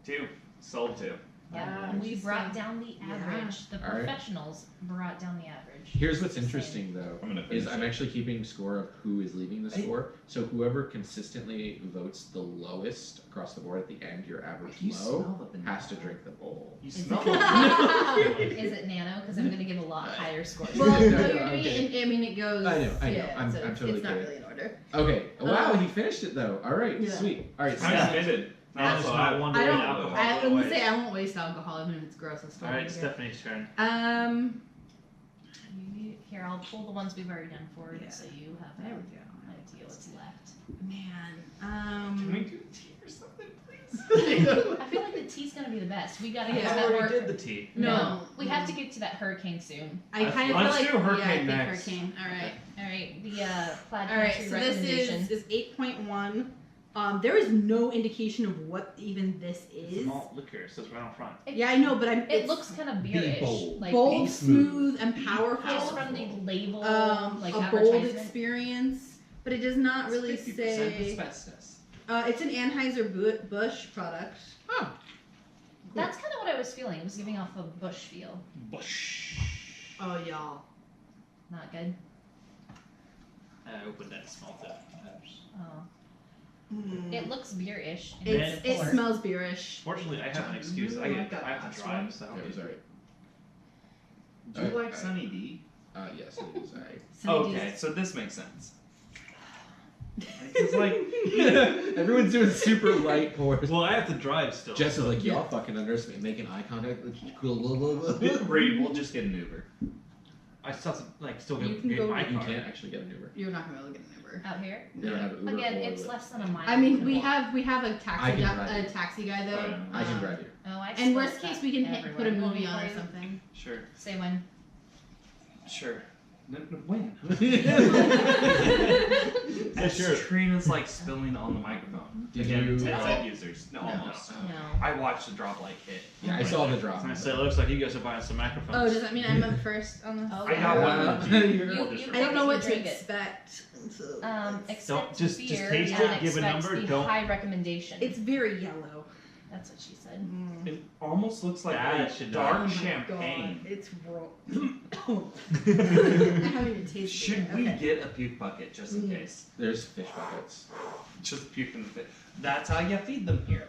2. Sold 2. Yeah, we brought down the average. The All right. professionals brought down the average. Here's what's Just interesting, though, I'm gonna is finish I'm it. actually keeping score of who is leaving the score. So whoever consistently votes the lowest across the board at the end, your average You low, smell the banana. has to drink the bowl. You Is smell it- the Is it Nano? Because I'm gonna give a lot higher score. Well, No, no, no, you're I'm doing kidding. it. I mean, it goes. I know, Yeah, I'm so totally it's not kidding. really in order. Okay. Wow, Uh, he finished it though. All right, Yeah. sweet. All right, I'm Steph. committed. Now there's not one I way don't. alcohol. I by the would way. say I won't waste alcohol even if it's gross. I'll still All right, drink it. Stephanie's turn. Here, I'll pull the ones we've already done forward Yeah. so you have There an we go. idea what's left. Man. Can we do tea or something, please? I feel like the tea's gonna be the best. We gotta I get to that already hurricane. did the tea. No, we have to get to that hurricane soon. I kind of feel Let's like do hurricane yeah, I think next. hurricane. All right. All right, the plaid All right. pantry So this recommendation. is 8.1. There is no indication of what even this It's is. malt liquor. It says right on front. Yeah, I know, but It it's looks kind of beerish. bold. Like bold, be smooth, and just powerful. from the label, like a bold advertisement. experience, but it does not really It's 50% say. asbestos. It's an Anheuser-Busch product. Oh, That's kind of what I was feeling. It was giving off a bush feel. Bush. Oh, y'all. Not good. I opened that and smelled it. Oh, it looks beerish. in It the pour. smells beerish. Fortunately, I have an excuse. I have to drive, so. it was all right. Do you Alright, like Sunny D? Yes, it is. All right. Okay, so this makes sense. It's like Everyone's doing super light pours. Well, I have to drive still. Jess is so- like, y'all fucking underestimate, making eye contact. Reed, we'll just get an Uber. I still have to, like, still You get, can get go- my You car. can't actually get an Uber. You're not gonna be able to get an Uber. Out here. They don't have Uber Again, or it's Lyft. less than a mile. I mean, to we walk. have a I taxi can drive you. taxi guy though. Oh, I can drive you. Oh, I And split worst case, that we can everywhere. put a Want movie me on for or you? something. Sure. Say when. Sure. When? Yeah, sure. Trina's like spilling on the microphone. Did Again, you- headset users. No, No. almost. No. I watched the drop like hit. Yeah, I saw the drop. I was gonna say, it looks like you guys are buying some microphones. Oh, does that mean I'm up first on the? Oh, I got one. You I don't know what pick to it, you drink it. expect. So Expect just beer taste and it, give a expect number, the don't- high recommendation. it's very yellow. That's what she said. It almost looks like That a should dark not- Oh my champagne. God, it's raw. I haven't even tasted Should it. we Okay. get a puke bucket just in case? There's fish buckets. Just puke in the fit. That's how you feed them here.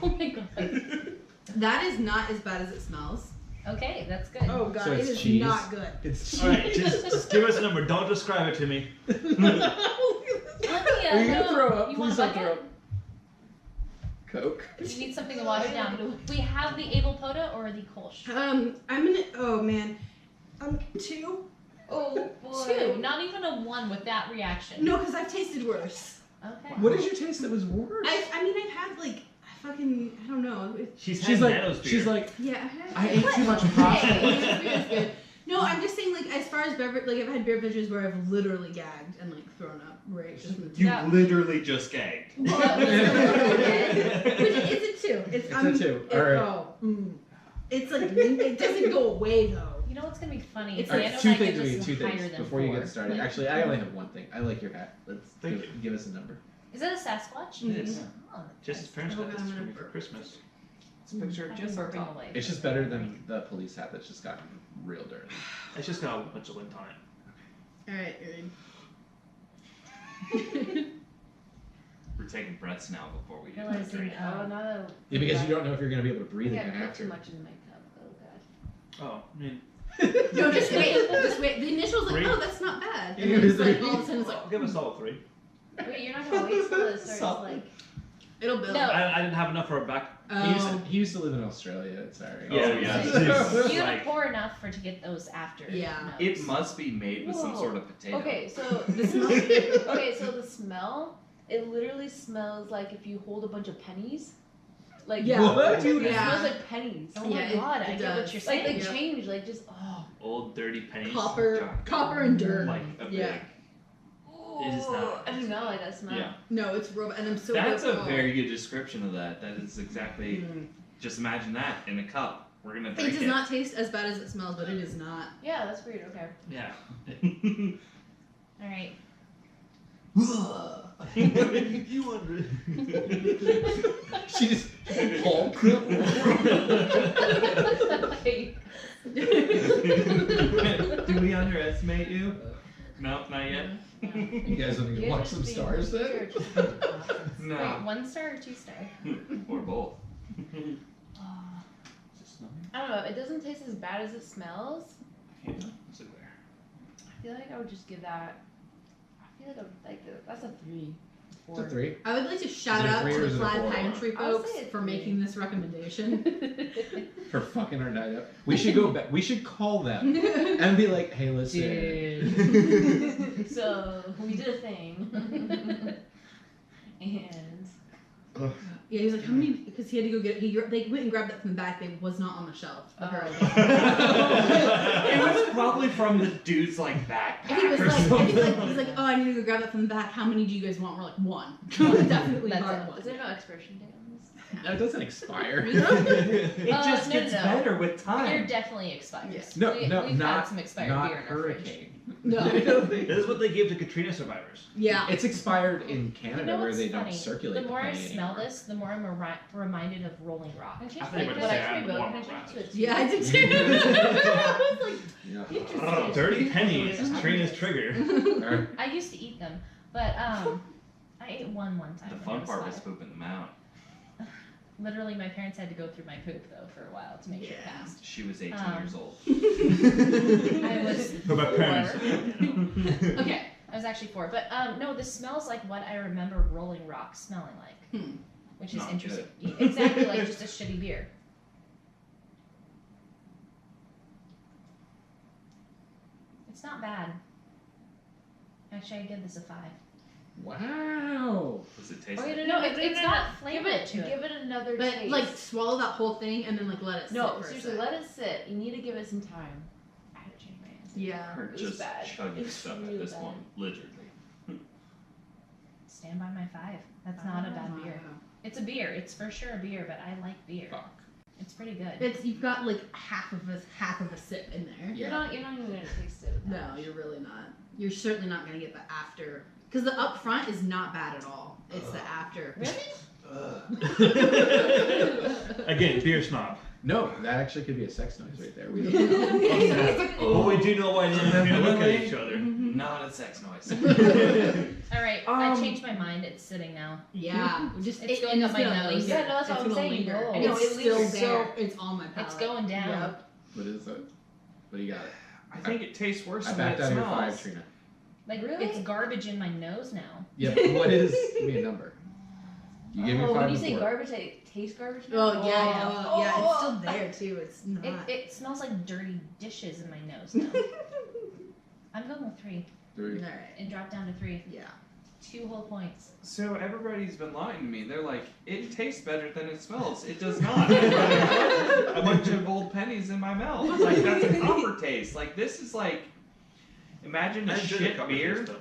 Oh my god. That is not as bad as it smells. Okay, that's good. Oh god, So it it's is cheese? not good. It's Alright, just give us a number. Don't describe it to me. Anya, Are you gonna no. throw up? You Please want a don't throw bucket? up. Coke. You need something to water down. We have the Abel Poda or the Kolsch. I'm gonna. Oh man, 2. Oh boy. 2. Not even a 1 with that reaction. No, because I've tasted worse. Okay. What did you taste that was worse? I mean, I've had like fucking. I don't know. She's She's had like, Nano's beer. she's like, Yeah, I've I had. ate too much Hey, pasta. Nano's beer is good. No, I'm just saying, like, as far as beverage, like, I've had beverages where I've literally gagged and like thrown up, right? Just from the You Yeah. literally just gagged. Well, it's a 2. It's a I'm- 2. It, Alright. Oh, it's like it doesn't go away though. You know what's gonna be funny? It's Nano Alright, and two I things, give we this need two higher things than before you 4. get started. Like, Actually, I only have one thing. I like your hat. Let's Thank give us a number. Is that a Sasquatch? It is. Oh, Just his parents Oh, got God, this I'm for gonna me for burp. Christmas. It's a picture of I've been Jess on burping top. away. It's just better than the police hat that's just gotten real dirty. It's just got a bunch of lint on it. All right, Erin. We're taking breaths now before we do Realizing, the drink. Oh no. Yeah, because you don't know if you're going to be able to breathe I again put after. too much in my cup. Oh god. Oh, I mean, No, just wait. Just wait. The initial's like, 3. oh, that's not bad. And You then it's were like 3. all of a sudden it's like, I'll give us all 3. Wait, you're not gonna wait till it starts Something. like. It'll build. No. I didn't have enough for a back. He used to live in Australia. It's alright. Oh, yeah. You gotta Like- pour enough to get those after. Yeah. notes. It must be made with some Whoa. sort of potato. Okay, so The smell. okay, so the smell, it literally smells like if you hold a bunch of pennies. Like Yeah. What? dude, it Yeah. smells like pennies. Oh Yeah, my it- god, I it get what does. you're Like saying. they Yep. change, like just oh. Old dirty pennies. Copper and dirt. Like a big. Yeah. It is not. I do not like that smell. Yeah. No, it's robot, and I'm so. That's a grateful. very good description of that. That is exactly. Mm. Just imagine that in a cup. We're gonna It drink does not taste as bad as it smells, but it is not. Yeah, that's weird. Okay. Yeah. Alright. You wonder. She just Hulk. Okay. Do we underestimate you? No, not yet. You guys want to You watch guys some just stars being- then? you're just being awesome. No. Wait, 1 star or 2 star? Or both. I don't know. It doesn't taste as bad as it smells. Yeah. I feel like I would just give that. I feel like I would like that's a 3. It's a 3. I would like to shout Is it a out 3 to or the is it a Plaid 4? Pantry I'll folks say it's for 3. making this recommendation. For fucking our night up. We should go back. We should call them and be like, hey, listen. So we did a thing. And Yeah, he's like, how many? Because he had to go get. They went and grabbed it from the back. It was not on the shelf. For her. It was probably from the dude's like backpack And he was or like, something. he's like, oh, I need to go grab that from the back. How many do you guys want? We're like, 1. Definitely That's hard it. one. is there no expiration date on this? That doesn't expire. It just no, gets no. better with Beer time. definitely expires. Yes. No, we, no, we've not had some expired not beer in our fridge. Hurricane. No. This is what they gave to Katrina survivors. Yeah. It's expired in Canada You know where what's they funny? don't circulate The more I penny smell anymore. this, the more I'm reminded of Rolling Rock. Can I change I my think what it's I sad trade vote? warm Can I up change it to a 2? Yeah, I did too. I was like, Yeah. Interesting. Dirty pennies. Trina's trigger. Alright. I used to eat them, but I ate one time. The when I fun was part was 5. pooping them out. Literally, my parents had to go through my poop though for a while to make sure it Yeah. passed. She was 18 years old. I was For my parents. 4. okay. I was actually 4, but no, this smells like what I remember Rolling Rock smelling like, which is Not interesting. Exactly, like just a shitty beer. It's not bad. Actually, I give this a 5. Wow. Does it taste Wait, like No, it's got flavor Give it, to it. give it another But taste. like swallow that whole thing and then like let it sit no, for seriously, a let it sit. You need to give it some time. I had to change my answer. Yeah. Or It was just bad. chugging It's stuff really at this bad. point, literally. Stand by my 5. That's not a bad beer. It's a beer. It's for sure a beer, but I like beer. Fuck. It's pretty good. It's you've got like half of a sip in there. You're not even gonna taste it. No, you're really not. You're certainly not gonna get the after because the up front is not bad at all. It's the after. Really? Again, beer snob. No, that actually could be a sex noise right there. We don't know. Oh, we do know why they didn't look at each other. Not a sex noise. All right, I changed my mind. It's sitting now. Yeah, just It's going up my gonna nose. linger. Yeah, no, that's what It's I'm gonna saying. linger. No. And No, it's it still lingers. there. It's on my palate. It's going down. Yep. What is it? What do you got? I think it tastes worse I than backed it out of your smells. 5, Trina. Like Really? it's garbage in my nose now. Yeah, but what is? Give me a number. You gave me Oh, 5 when you say before. garbage, I taste garbage now? Oh yeah, yeah, it's still Oh. there too. It's not. It smells like dirty dishes in my nose now. I'm going with 3. 3. All right. It dropped down to 3. Yeah. 2 whole points. So everybody's been lying to me. They're like, it tastes better than it smells. It does not. A bunch of old pennies in my mouth. Like that's a copper taste. Like this is like, imagine a I enjoy the shit copper beer, taste, though.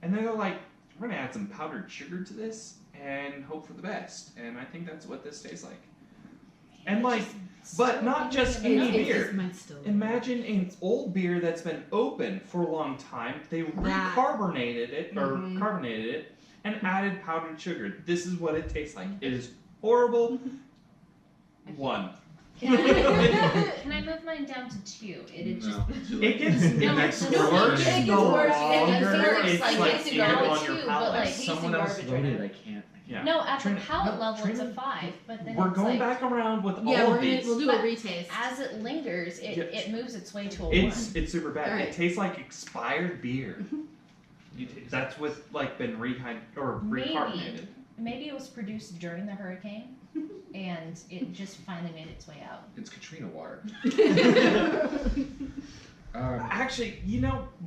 and then they're like, we're gonna add some powdered sugar to this and hope for the best. And I think that's what this tastes like. And like, but not just any It's beer. just might still. Imagine an old beer that's been open for a long time. They That. recarbonated it or Mhm. carbonated it and added powdered sugar. This is what it tastes like. It is horrible. 1. Can I move mine down to 2? It just No. It gets No, worse. it gets The worse. longer It it's like like it's either garbage on your too, palate. but like tasting Someone else garbage right voted. now. I can't. Yeah. no, at Trina, the palate no, level Trina. it's a 5, but then We're it's going like, back around with Yeah, all we're of gonna these. we'll do a retaste. as it lingers, it Yes. moves its way to a It's 1. super bad. Alright. It tastes like expired beer. You taste That's with like been Maybe. recarbonated. Maybe it was produced during the hurricane, and it just finally made its way out. It's Katrina water. Actually,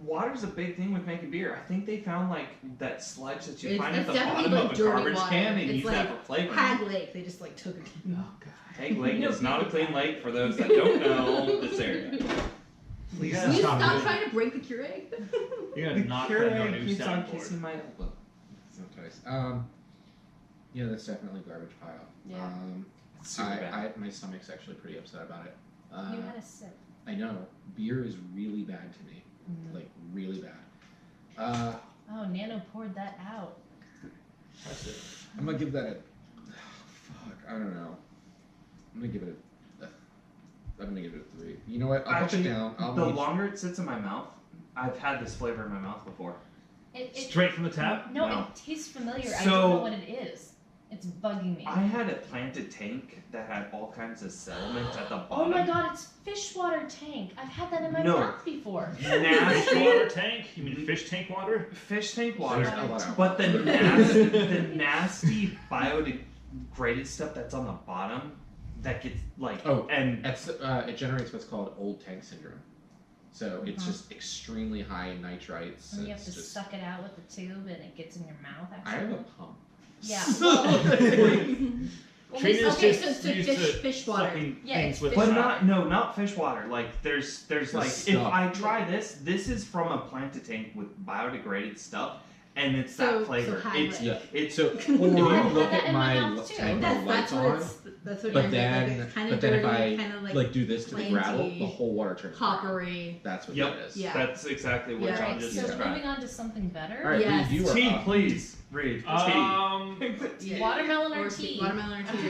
water's a big thing with making beer. I think they found like that sludge that you It's- find at it's the definitely, bottom like, of a dirty garbage water. can and It's use that like for flavoring. Hag Lake, they just like took it. Oh god. Hag Lake is not a clean lake for those that don't know this area. Please Will you stop stop doing trying to break the Keurig? You're gonna knock that on a new keeps on soundboard. kissing my elbow. Sometimes. Yeah, that's definitely garbage pile. Yeah. Super bad. My stomach's actually pretty upset about it. You had a sip. I know. Beer is really bad to me. Like, really bad. Oh, Nano poured that out. That's it. I'm gonna give that a. Fuck, I don't know. I'm gonna give it I'm gonna give it a 3. You know what? I'll put it Actually, down. I'll the leave- longer it sits in my mouth, I've had this flavor in my mouth before. It Straight from the tap? No, No. it tastes familiar. I So- don't know what it is. It's bugging me. I had a planted tank that had all kinds of sediment at the Oh bottom. my god, it's fish water tank. I've had that in my No. mouth before. Fish Nasty water tank? You mean fish tank water? fish tank water. There's a lot of But the nasty biodegraded stuff that's on the bottom that gets like and it generates what's called old tank syndrome. So it's just extremely high in nitrites. And you have It's to just, suck it out with the tube and it gets in your mouth I have actually. a pump. Yeah. Well, Trina's okay, just so used to fish water. sucking Yeah, things it's with fish but water. not fish water. Like there's like if stuff. I try this is from a planted tank with biodegraded stuff and it's that flavor. high It's leg. it's So if you I've look had that at in my my mouth, too. tank That's with lights what on, it's. That's what but you're then like, kind but of then if dirty, I kind of like like do this to the gravel, planty, the whole water turns brown. coppery. That's what Yep. that is. Yeah. That's exactly what Yeah. John Alright, just so described. moving on to something better. All right, Yes. Reed, you are Tea, up. please. Read. Yeah. Watermelon or tea? Watermelon or tea. Choose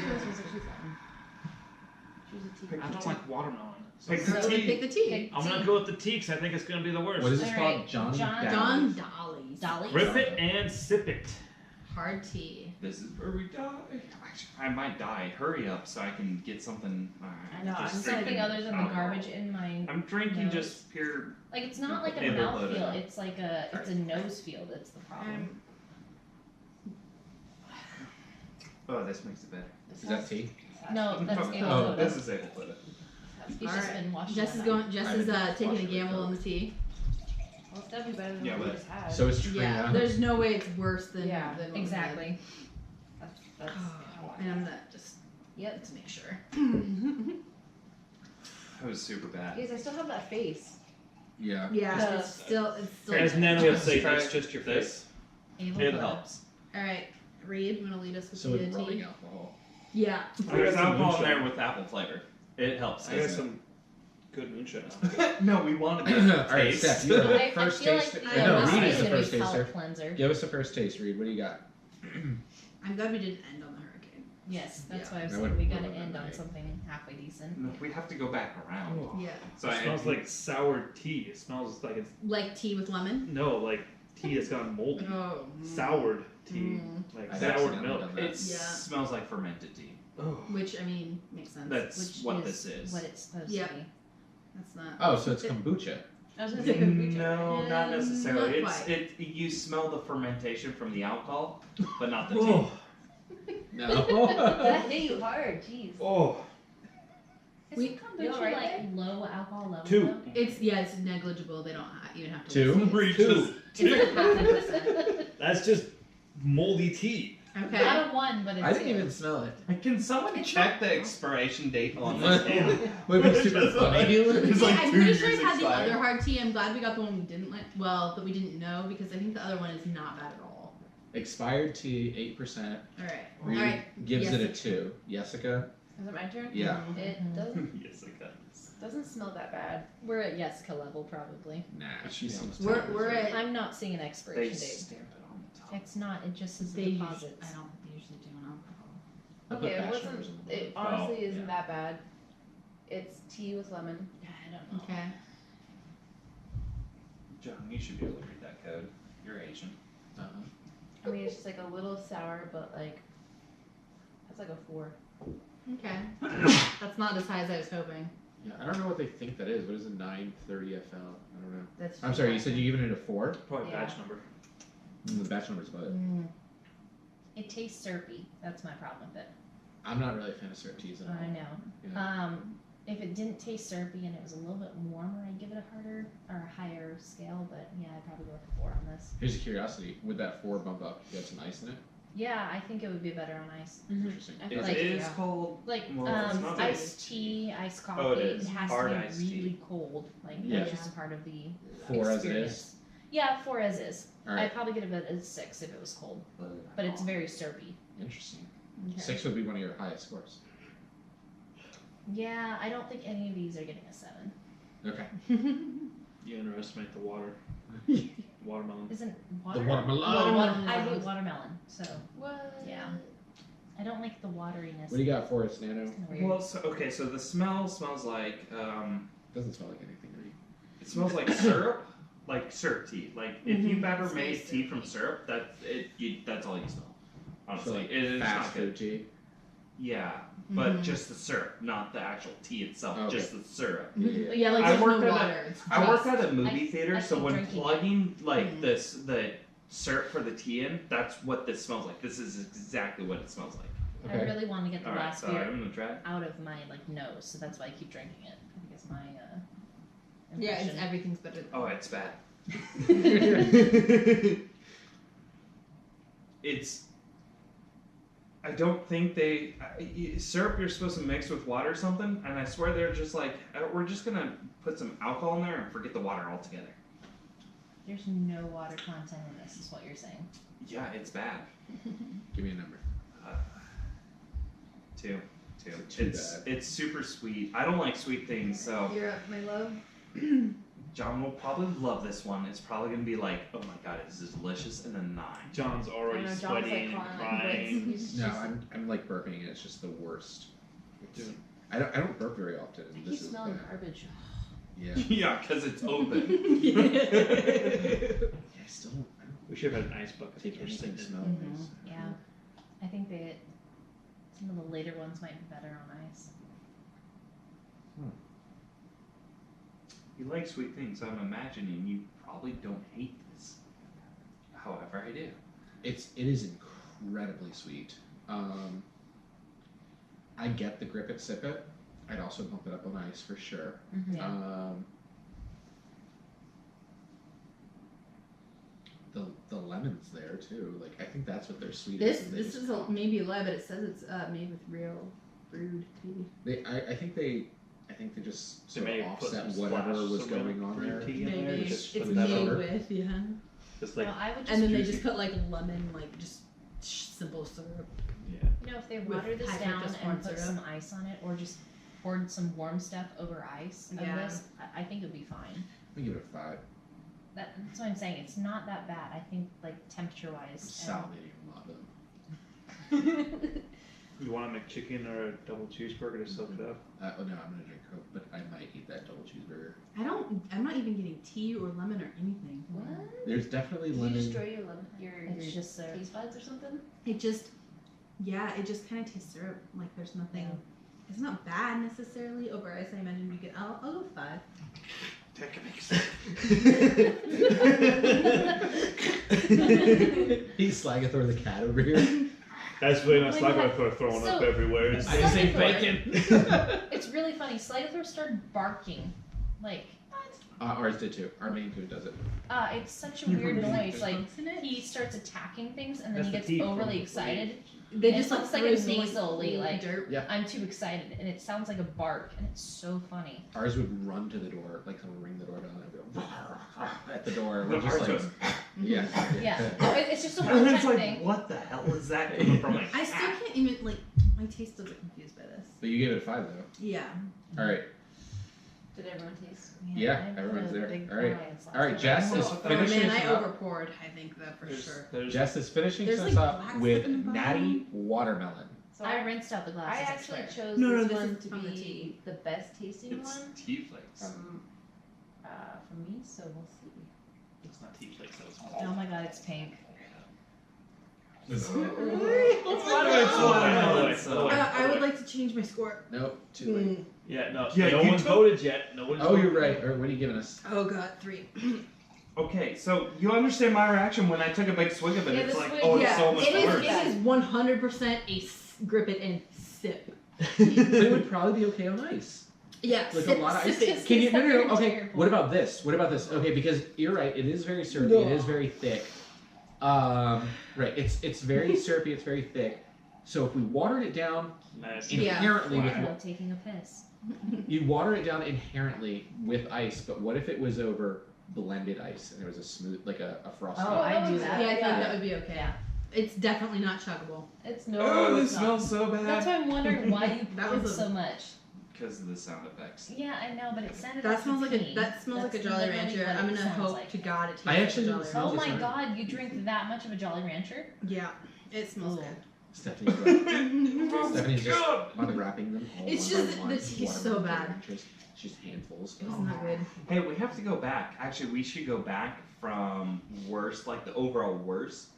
a tea. I don't like watermelon. Pick So the then tea. pick the tea. Okay. I'm gonna go with the tea because I think it's gonna be the worst. What is this All called? right, John John- Dow- John Dolly's. Dolly? Rip it and sip it. Hard tea. This is where we die. Actually, I might die. Hurry up so I can get something. I know, just something drinking other than the alcohol. garbage in my I'm drinking nose. just pure. like it's not like a Able mouth to- feel, it's like it's a nose feel that's the problem. Oh, this makes it better. Is that tea? No, that's Oh, able this is able to. He's just Alright. been washing Jess it is up. going. Jess is taking a Wash it gamble with on the tea. Well, it's definitely better than Yeah, what we but- just had. So it's Trina. Yeah. There's no way it's worse than Yeah, than what we Exactly. That's had. And I'm not just Yep. to make sure. That was super bad. Guys, I still have that face. Yeah. Yeah, The- it's still As Nano would say, Try that's just your face. This. Able It to- helps. All right, Reed, you want to lead us with So the with rubbing tea? alcohol. Yeah. There's some alcohol in moonshine. there with apple flavor. It helps. I got doesn't some good moonshine. it? No, we wanted to All right, taste. Steph, you're the I first feel taster. like I no, know, Reed Reed is is the gonna first be taster. palate cleanser. Give us the first taste, Reed. What do you got? I'm glad we didn't end on the hurricane. Yes, that's Yeah. why I was That saying would we gotta ruin end my on night. something halfway decent. No, we have to go back around. Oh. Yeah. So It smells like sour tea. It smells like it's Like tea with lemon. no, like tea that's gone moldy. Oh. Soured tea, like I've soured accidentally milk. done that. it Yeah. smells like fermented tea. Oh. Which I mean makes sense. That's Which what is this is. what it's supposed Yep. to be. That's not. Oh, so it's kombucha. I was gonna say kombucha. No, not necessarily. Not It's quite. you smell the fermentation from the alcohol, but not the tea. Oh. No. That hit you hard, jeez. Oh. Isn't You kombucha alright like there? low alcohol level? Two. though? It's negligible. They don't even have to. Two? list it. Reaches. It's like half a percent. That's just moldy tea. Okay. Not a one, but it's I didn't two. even smell it. Can someone It's check not- the expiration date on this can? Would be super funny. It's Yeah, like I'm 2 pretty sure years I've had the expired. other hard tea. I'm glad we got the one we didn't like. Well, that we didn't know because I think the other one is not bad at all. Expired tea, 8%. All right. Reed All right. gives it a Jessica. 2. Jessica? Is it my turn? Yeah. It doesn't Yes, I got doesn't smell that bad. We're at Jessica level probably. Nah, she seems We're- terrible. we're at- I'm not seeing an They expiration date. stamp it on the top. It's not. It just says They the usually, deposits. I don't usually do an alcohol. I put Okay, it batch wasn't. numbers in the It bottom. honestly Oh, isn't yeah. that bad. It's tea with lemon. I don't know. Okay. John, you should be able to read that code. You're Asian. Uh-huh. I mean, it's just like a little sour, but like that's like a 4. Okay. That's not as high as I was hoping. Yeah, I don't know what they think that is. What is a 930 FL? I don't know. That's. I'm sorry, you said you given it a 4? Probably Yeah. batch number. The batch number's about it. It tastes syrupy. That's my problem with it. I'm not really a fan of syrup teas at all. I know. Yeah. If it didn't taste syrupy and it was a little bit warmer, I'd give it a harder or a higher scale. But yeah, I'd probably go with a 4 on this. Here's a curiosity: would that 4 bump up if you had some ice in it? Yeah, I think it would be better on ice. Interesting. I feel It Like, is yeah. cold. Like Well, it's not iced tea, iced coffee. Oh, it is. has Hard to be iced really tea. cold. Like Yeah. that's just part of the 4 as it experience. is. Yeah, 4 as is. All right. I'd probably give it a 6 if it was cold, but it's very syrupy. Interesting. Okay. 6 would be one of your highest scores. Yeah, I don't think any of these are getting a 7. Okay. You underestimate the water. Watermelon. Isn't water? The watermelon. I hate watermelon, so What? yeah. I don't like the wateriness. What do you got for us, Nano? It's kinda weird. Well, so the smell smells like Doesn't smell like anything, right? it smells like syrup, like syrup tea. Like if you've ever It's made very tea from syrup, that's all you smell. Honestly, So like it is fast not good. food tea. Yeah, but just the syrup, not the actual tea itself, Okay. just the syrup. Yeah, like I there's worked no at a- water. It's I worked just- at a movie I theater, so keep when drinking it. plugging like the syrup for the tea in, that's what this smells like. This is exactly what it smells like. I Okay. really want to get the All right, last so beer I'm gonna try it. out of my nose, so that's why I keep drinking it. I think it's my Yeah, impression. everything's better. Oh, it's bad. It's. I don't think syrup you're supposed to mix with water or something, and I swear they're just like we're just gonna put some alcohol in there and forget the water altogether. There's no water content in this, is what you're saying. Yeah, it's bad. Give me a number. 2. Too It's super sweet. I don't like sweet things, so You're up, my love. John will probably love this one. It's probably gonna be like, oh my god, this is delicious, and a 9. John's I already know, John's sweating like and crying. crying. No, I'm like burping, and it's just the worst. Dude. I don't burp very often. I and keep this smelling is bad. garbage. Yeah. Yeah, because it's open. Yeah, I still don't. I don't We should have had an ice bucket. take We're anything sitting smell. in. Yeah, I think that some of the later ones might be better on ice. You like sweet things, so I'm imagining you probably don't hate this. However, I do. It is incredibly sweet. I get the grip it, sip it. I'd also bump it up on ice for sure. Yeah. The lemon's there too. Like I think that's what they're sweet. This is maybe a lie, but it says it's made with real brewed tea. I think they just They sort may of have put offset some whatever splash was of going on brewed there. tea in there, Maybe just it's put that made over. with Just like Well, I would just, and then they juicy. just put like lemon, like just simple syrup. you know, if they with water this high down fructose and corn put syrup. some ice on it, or just poured some warm stuff over ice of Yeah. this, I think it would be fine. I'm gonna give it a 5. That's what I'm saying. It's not that bad. I think, like, temperature-wise. I'm salivating a lot though. you want to make chicken or a double cheeseburger to soak it up. Oh no, I'm gonna drink Coke, but I might eat that double cheeseburger. I'm not even getting tea or lemon or anything. What? There's definitely Did you lemon. destroy your lemon, your It's just syrup. taste buds or something? It just kind of tastes syrup. Like there's nothing. Yeah. It's not bad necessarily. Over ice, I imagine you get. I'll go 5. That can make sense. He's Slagathor the cat over here. That's really not Oh my like God. I'm throwing up So- everywhere. I didn't say bacon. It's really funny. Slagathor started barking. Like, Ours did too. Our main food does it. it's such a weird noise. Like, he starts attacking things and then he That's gets the tea overly from- excited. They It just looks like threw a some, nasally, like- dirt. I'm too excited, and it sounds like a bark, and it's so funny. Ours would run to the door, like someone ring the doorbell and go at the door. No, We're just ours like, goes, yeah. Yeah, no, it's just a and one it's time like, thing. what the hell is that coming from? Like, I still can't even like. My taste still get confused by this. But you gave it a 5 though. Yeah. All right. Did everyone taste? Yeah, I put everyone's a there. big All right. fry in sauce. All right, Jess So, is oh finishing man, I us up. overpoured. I think that for sure. Jess is finishing There's, us like, up black with stuff in the natty bottom. watermelon. So I rinsed out the I glasses. I actually swear. chose No, this this one is to from the be tea. the best tasting it's one tea flakes. from me, so we'll see. It's not tea flakes. That was Oh my god, it's pink. It's watermelon. So- I would like to change my score. Nope, too late. Yeah, no. Yeah, no you one's took- voted yet. No one's Oh, voted you're right. yet. Or what are you giving us? Oh god, 3. Okay, so you understand my reaction when I took a big swig of it. Yeah, It's the like, swig- oh, it's Yeah, so much it worse. is 100% a grip it and sip. But it would probably be okay on ice. Yeah, Like sip, a lot of ice. sip it. Can you? No. Okay. Terrible. What about this? Okay, because you're right. It is very syrupy. It is very thick. Right. It's very syrupy. It's very thick. So if we watered it down Nice. Yeah. inherently I with ended up taking a piss. you water it down inherently with ice, but what if it was over blended ice and there was a smooth, like a frosty? Oh, I do Yeah, that. I feel Yeah. like that would be okay. Yeah. It's definitely not chuggable. It's no. Oh, this it's not. smells so That's bad. why I'm wondering why you That poured was a- so much. Because of the sound effects. Yeah, I know, but it sounded That smells like a tea. that smells like a That's Jolly literally Rancher. what I'm it gonna sounds hope like. to God it tastes I like actually a didn't Jolly smell Oh Rancher. this my one. god, you drink that much of a Jolly Rancher? Yeah, it smells Oh. good. Stephanie's like, Stephanie's just God. unwrapping them. All It's one just by one, the taste's one so by bad. one, just handfuls. It's not good. Hey, we have to go back. Actually, we should go back from worst, like the overall worst,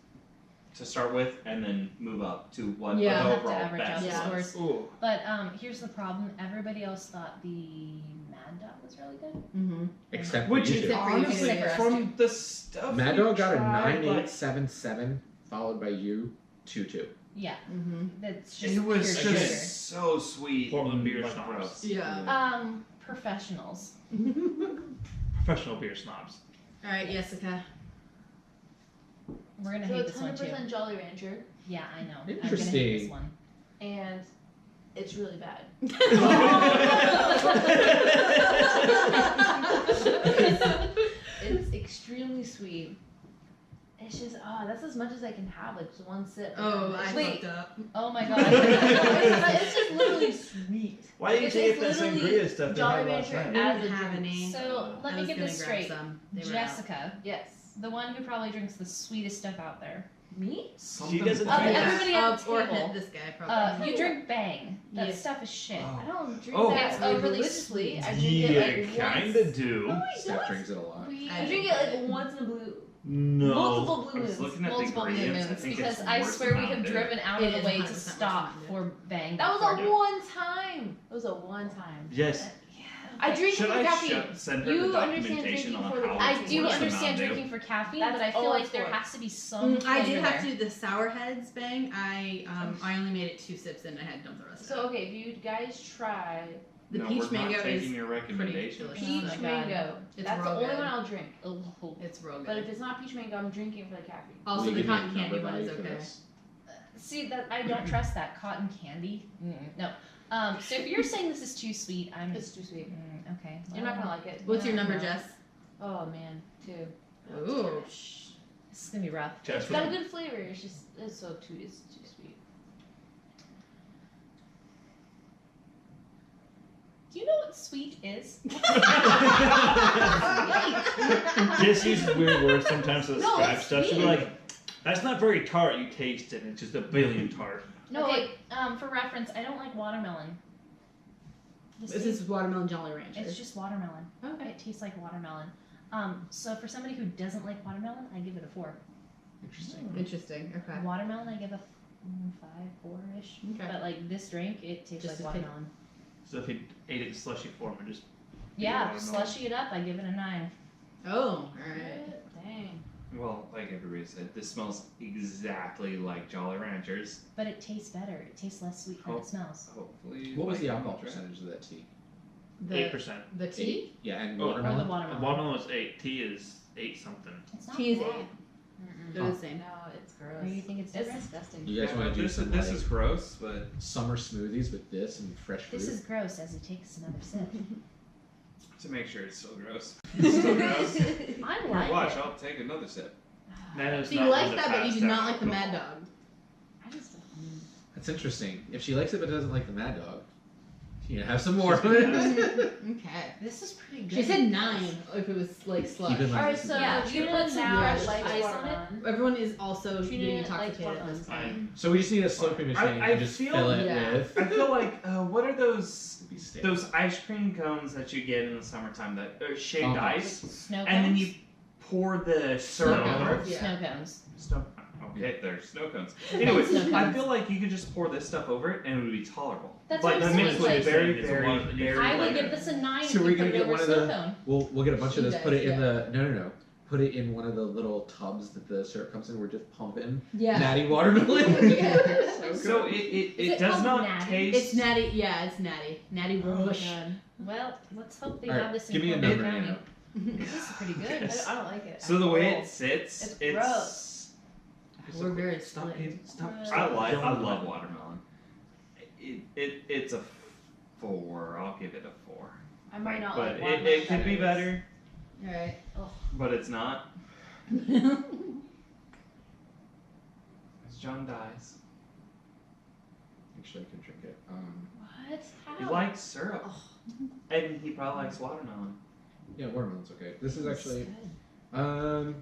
to start with, and then move up to what Yeah. the We'll have to overall average out best the Yeah. was. scores. Ooh. But here's the problem. Everybody else thought the Mad Dog was really good. Mm-hmm. Except for Which you is two. Except for you honestly two. from the stuff. Mad we've Dog got a tried, like, 9877, followed by you 2-2. Yeah, Mm-hmm. that's just It was pure just sugar. so sweet. Portland and, beer like, snobs. gross. Yeah. Professionals. Professional beer snobs. All right, Jessica. We're gonna So hate it's this one too. 100% Jolly Rancher, Yeah, I know. I'm gonna hate Interesting. this one. and it's really bad. It's extremely sweet. It's just that's as much as I can have, like just one sip. Oh, I Wait. fucked up. Oh my god. It's just literally sweet. Why did you It's take that literally sangria stuff they Jolly had last Rancher night? I as didn't a have drink. any. So let I me was get gonna this grab straight. some. They were out. Jessica, Yes. the one who probably drinks the sweetest stuff out there. Me? She doesn't Of drink everybody at the Or table. hit this guy probably. You drink Bang. That Yeah. stuff is shit. I don't drink Oh. that It's like, overly religiously. I drink Yeah, it like kinda once. do. No, I Steph don't. drinks it a lot. I drink it like once in a blue. No. Multiple I blue was moons. looking at the Multiple blue ingredients. I moons think because it's I worse swear than we have Mountain Dew. driven out It of the is way to 100% stop Mountain Dew. for Bang. That was before a doing- one time. It was a one time. Yes. I drink Should it for I caffeine. send her You the understand documentation drinking on for the how I it's do worse than understand Mountain Dew? drinking for caffeine, That's but I feel all like it's there for. has to be some. I did flavor have there. to the sour heads bang. I only made it 2 sips and I had dumped the rest. So out. okay, if you guys try The No, peach we're mango not is taking your pretty recommendation. delicious. peach Oh my God. mango, It's that's the real only good. one I'll drink. Oh. It's real good. But if it's not peach mango, I'm drinking for the caffeine. Also, Will you the give me a cotton candy number one is value for okay. this? See that I don't trust that cotton candy. No. So if you're saying this is too sweet, I'm. It's too sweet. Okay. You're not gonna like it. What's your Yeah, number, no. Jess? Oh man, 2. Ooh. This is gonna be rough. It's got a good flavor. It's just it's too sweet. Do you know what sweet is? Jess uses weird words sometimes to No, describe it's stuff. She'll be sweet. like, that's not very tart, you taste it, and it's just a billion tart. No, okay. like For reference, I don't like watermelon. This is watermelon Jolly Rancher. It's just watermelon. Okay. It tastes like watermelon. So for somebody who doesn't like watermelon, I give it a 4. Interesting. Interesting. Okay. Watermelon, I give a 5, 4-ish. Okay. But like this drink, it tastes Just like a taste. watermelon. So if you ate it in slushy form, it just Yeah, watermelon. slushy it up, I give it a 9. Oh, all right. dang. Well, like everybody said, this smells exactly like Jolly Ranchers. But it tastes better. It tastes less sweet than Oh. it smells. Hopefully. What was like the alcohol Mountain Dew. percentage of that tea? The 8%. the tea. Yeah, and Oh, Or the watermelon. watermelon. Watermelon was 8. Tea is 8 something. It's not Tea is bad. 8. They're the same. No, it's gross. Or you think it's It's different? disgusting. You guys want to do this, some this like, is gross, but summer smoothies with this and fresh fruit? This is gross as he takes another sip. to make sure it's still gross. It's still gross. I Here, like watch, it. I'll take another sip. Nano's So you not like one to that, but you pass do down not like the Mad alcohol. Dog. I just That's interesting. If she likes it but doesn't like the Mad Dog, she can have some more. Okay. This is pretty good. She said 9 if it was like slush. Keep in mind Alright, this is so a Yeah, Mad you Dog. put Trina some now fresh likes ice on it. watermelon. Everyone is also Trina getting likes intoxicated at this watermelon. point. So we just need a slurpee machine I and just feel- fill it yeah. with. I feel like, what are those It'd be stale. those ice cream cones that you get in the summertime that are shaved Uh-huh. ice? Snow cones? And then you pour the syrup Snow over cones. it? Yeah. Snow cones. Snow. Okay, they're snow cones. Anyway, Snow I cones. feel like you could just pour this stuff over it and it would be tolerable. That's like what I'm that mixed saying, with like- very, It's a very, one that you- very. I would like, give this a 9 So if we're you gonna put it get over one of snow the- cone. We'll get a bunch of She this, does, put it in yeah. the. No. put it in one of the little tubs that the syrup comes in. We're just pumping Yeah. natty watermelon. Yeah. So Is it it does called not natty? taste. It's natty. Yeah, it's natty. Natty Oh my Rush. god. Well, let's hope they All right, have this in give me a Cornwall number, County. Nano. This is pretty good. I don't like it. So the way it Gross. sits, It's gross. We're very Stop split. it. Stop. I love watermelon. It's a 4. I'll give it a 4. I might not But like it could be better, All right. but it's not. As John dies. Actually, I can drink it. What? He How? likes syrup, and he probably likes watermelon. Yeah, watermelon's okay. This is This actually. good.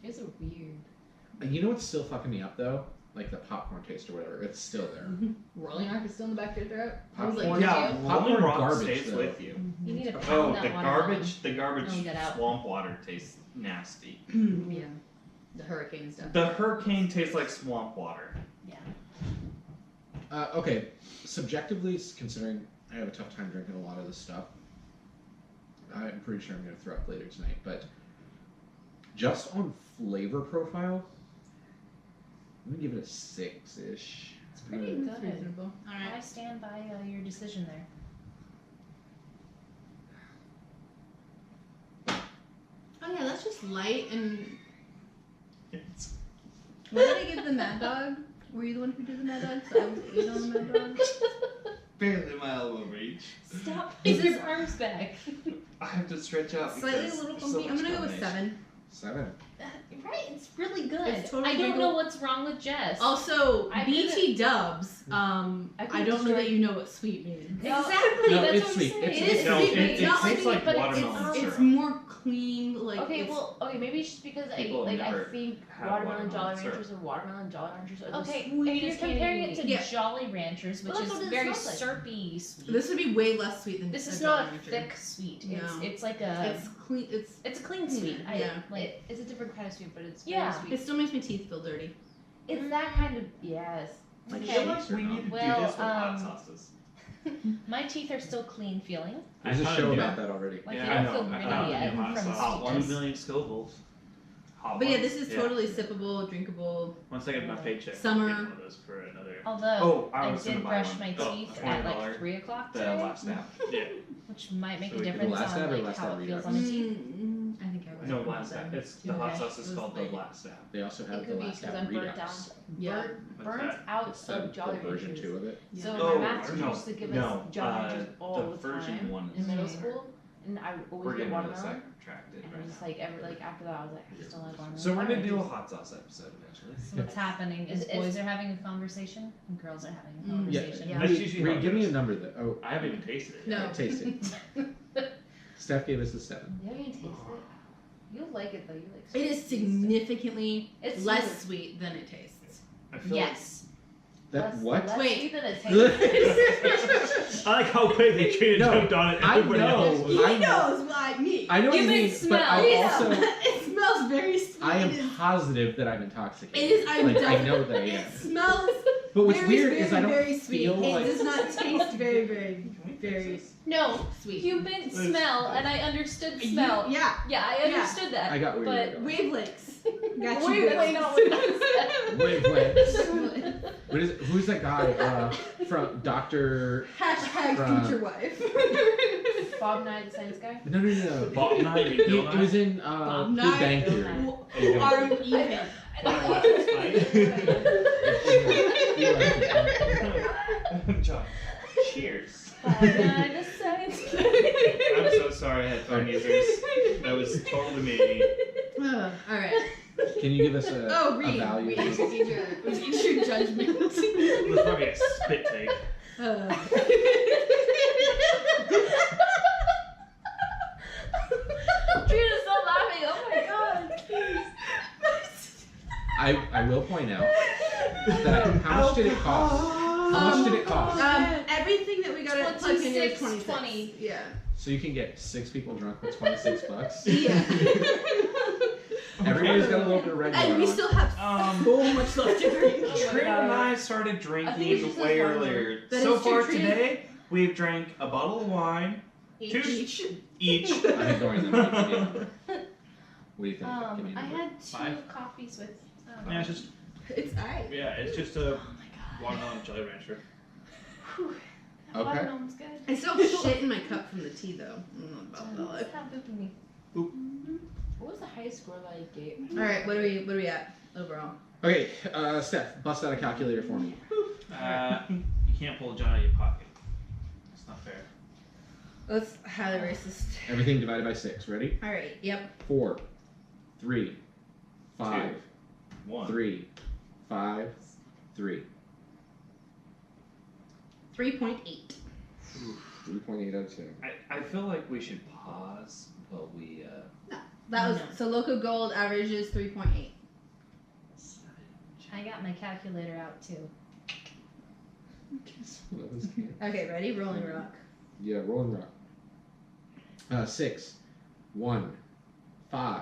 It's a weird. You know what's still fucking me up though? Like the popcorn taste or whatever. It's still there. Rolling Rock is still in the back of your throat. I was Popcorn. like, Yeah, did you? Popcorn Rolling Rock garbage, stays though. with you. You need to pound Oh, that the watermelon. garbage Oh, get out. swamp water tastes nasty. Yeah. The hurricane stuff. The hurricane tastes like swamp water. Yeah. Okay, subjectively, considering I have a tough time drinking a lot of this stuff, I'm pretty sure I'm going to throw up later tonight, but just on flavor profile, I'm going to give it a 6-ish. It's pretty That's good. reasonable. All I right. stand by your decision there. Oh yeah, that's just light and. It's What did I give the Mad Dog? Were you the one who did the Mad Dog? So I was 8 on the Mad Dog. barely my elbow reach. Stop Is putting this- your arms back. I have to stretch out. Slightly a because little there's so funky. I'm much gonna go with combination. 7. 7. Right, it's really good. It's totally I don't drinkable. know what's wrong with Jess. Also, I BT Dubs. I I could've don't know that destroyed- you know what sweet means. Exactly. No, that's it's what I'm sweet. saying. It's It is No, sweet, but it it's not tastes like like but watermelon it's- syrup. It's more clean. Like Okay, it's, well, okay, maybe it's just because People I never think have watermelon watermelon Jolly syrup. Ranchers and watermelon Jolly Ranchers are the Okay, if sweetest you're comparing it to candy. Yeah. Jolly Ranchers, which Well, that's is what it very smells like. syrupy sweet. this would be way less sweet than This a is Jolly not a Rancher. thick sweet. No. It's like a It's clean. it's a clean sweet. I Yeah. like It's a different kind of sweet, but it's Yeah. very It sweet. still makes my teeth feel dirty. It's that kind of yes. I Okay. feel like we need to Well, do this with hot um, sauces. My teeth are still clean feeling. There's a I show found about that already. Like Yeah, they I don't know. feel I gritty found yet new hot from sauce. Hot 1 sweetness. million Scovilles. Hot But yeah, ones. this is Yeah. totally sippable, drinkable. Once I get my paycheck, Summer. I'll get one of those for another. Although Oh, I I was gonna did buy brush one. my Oh, teeth at like $20 3 o'clock The today, last nap. Yeah. which might make So a we can- difference Last on nap or like last how nap it feels readout? on the teeth. I think I would. No, last nap. It's the hot Okay. sauce is It was called the like- last nap. They also have It the could be last because nap I'm burnt down. redux. Yeah. Burnt that? out It's the, of Jolly the version Ranchers. 2 of it. Yeah. So Oh, my math teacher no, used to give no, us Jolly Ranchers all the the version time 1 in is middle better. school, and I would We're always get getting really watermelon. sidetracked And right just now. like after that, I was like, I still like watermelon. So we're gonna Jolly do a Ranchers. hot sauce episode eventually. So what's happening is It's- boys are having a conversation and girls are having a Mm. conversation. Yeah. That's Reed, usually how Reed, it give me a goes. number that. Oh, I haven't even tasted it. No. taste it. Steph gave us a 7. You haven't even tasted it. You'll like it though. You like. It is sweet stuff. significantly It's less smooth. sweet than it tastes. I feel Yes. That Less- what? Less Wait. sweet than it tastes. I like how quick they treated No, jumped on it. I Everybody know. else was- I know. knows what I mean. I know what Give you it mean, smell. but I Yeah, also it smells very sweet. I It am is- positive that I'm intoxicated. It is. I'm like I definitely- know that I am. It smells But what's very, weird very, is I don't very sweet. feel It like does not taste very, very, Can we fix very this? No, sweet. you meant smell, and I understood smell. Yeah. Yeah, I Yeah. understood that. I got where but you were going. Wavelengths. Got you. Wait, girl. not what I Wavelengths. What is? Who's that guy from Doctor? Hashtag From- future wife. Bob Nye, the science guy. No. Bob Nye and He Bill it was Nye? in Bob Big Nye. Bang Bill Theory. Nye. Who are you even? John, cheers. Bob Nye, the science I'm so sorry, headphone users. That was totally me. All right. Can you give us a, Oh, a Reed. value? We need your judgment. It was probably a spit take. Trina, stop laughing! Oh my god! I will point out that how much did it cost? How much did it cost? Everything that we got at Plug in is 26, 26. 20. Yeah. So you can get 6 people drunk with $26. Yeah. Everybody's got a little bit of red And we wine. still have so much left to drink. Trina and I started I think drinking it's just way a watermelon. earlier. That So is true, far Trina. today, we've drank a bottle of wine, Each. each. I'm ignoring them. What do you think? Give me a I number. had 2 5? coffees with. Yeah, it's just It's ice. it's just a Oh my god. watermelon jelly rancher. Whew. That Okay. watermelon's good. I still have shit in my cup from the tea though. I don't know about that. It's not booping me. Boop. What was the highest score that I gave? All right, what are we at overall? Okay, Steph, bust out a calculator for me. You can't pull a John out of your pocket. It's not fair. That's highly racist. Everything divided by 6. Ready? All right. Yep. 4, 3, 5, 1. 3, 5, 3. 3.8. 3.8 out of 10. I feel like we should pause while we. That was No. so local gold averages 3.8. I got my calculator out too. Okay, ready? Rolling Rock. Yeah, rolling rock. 6, 1, 5,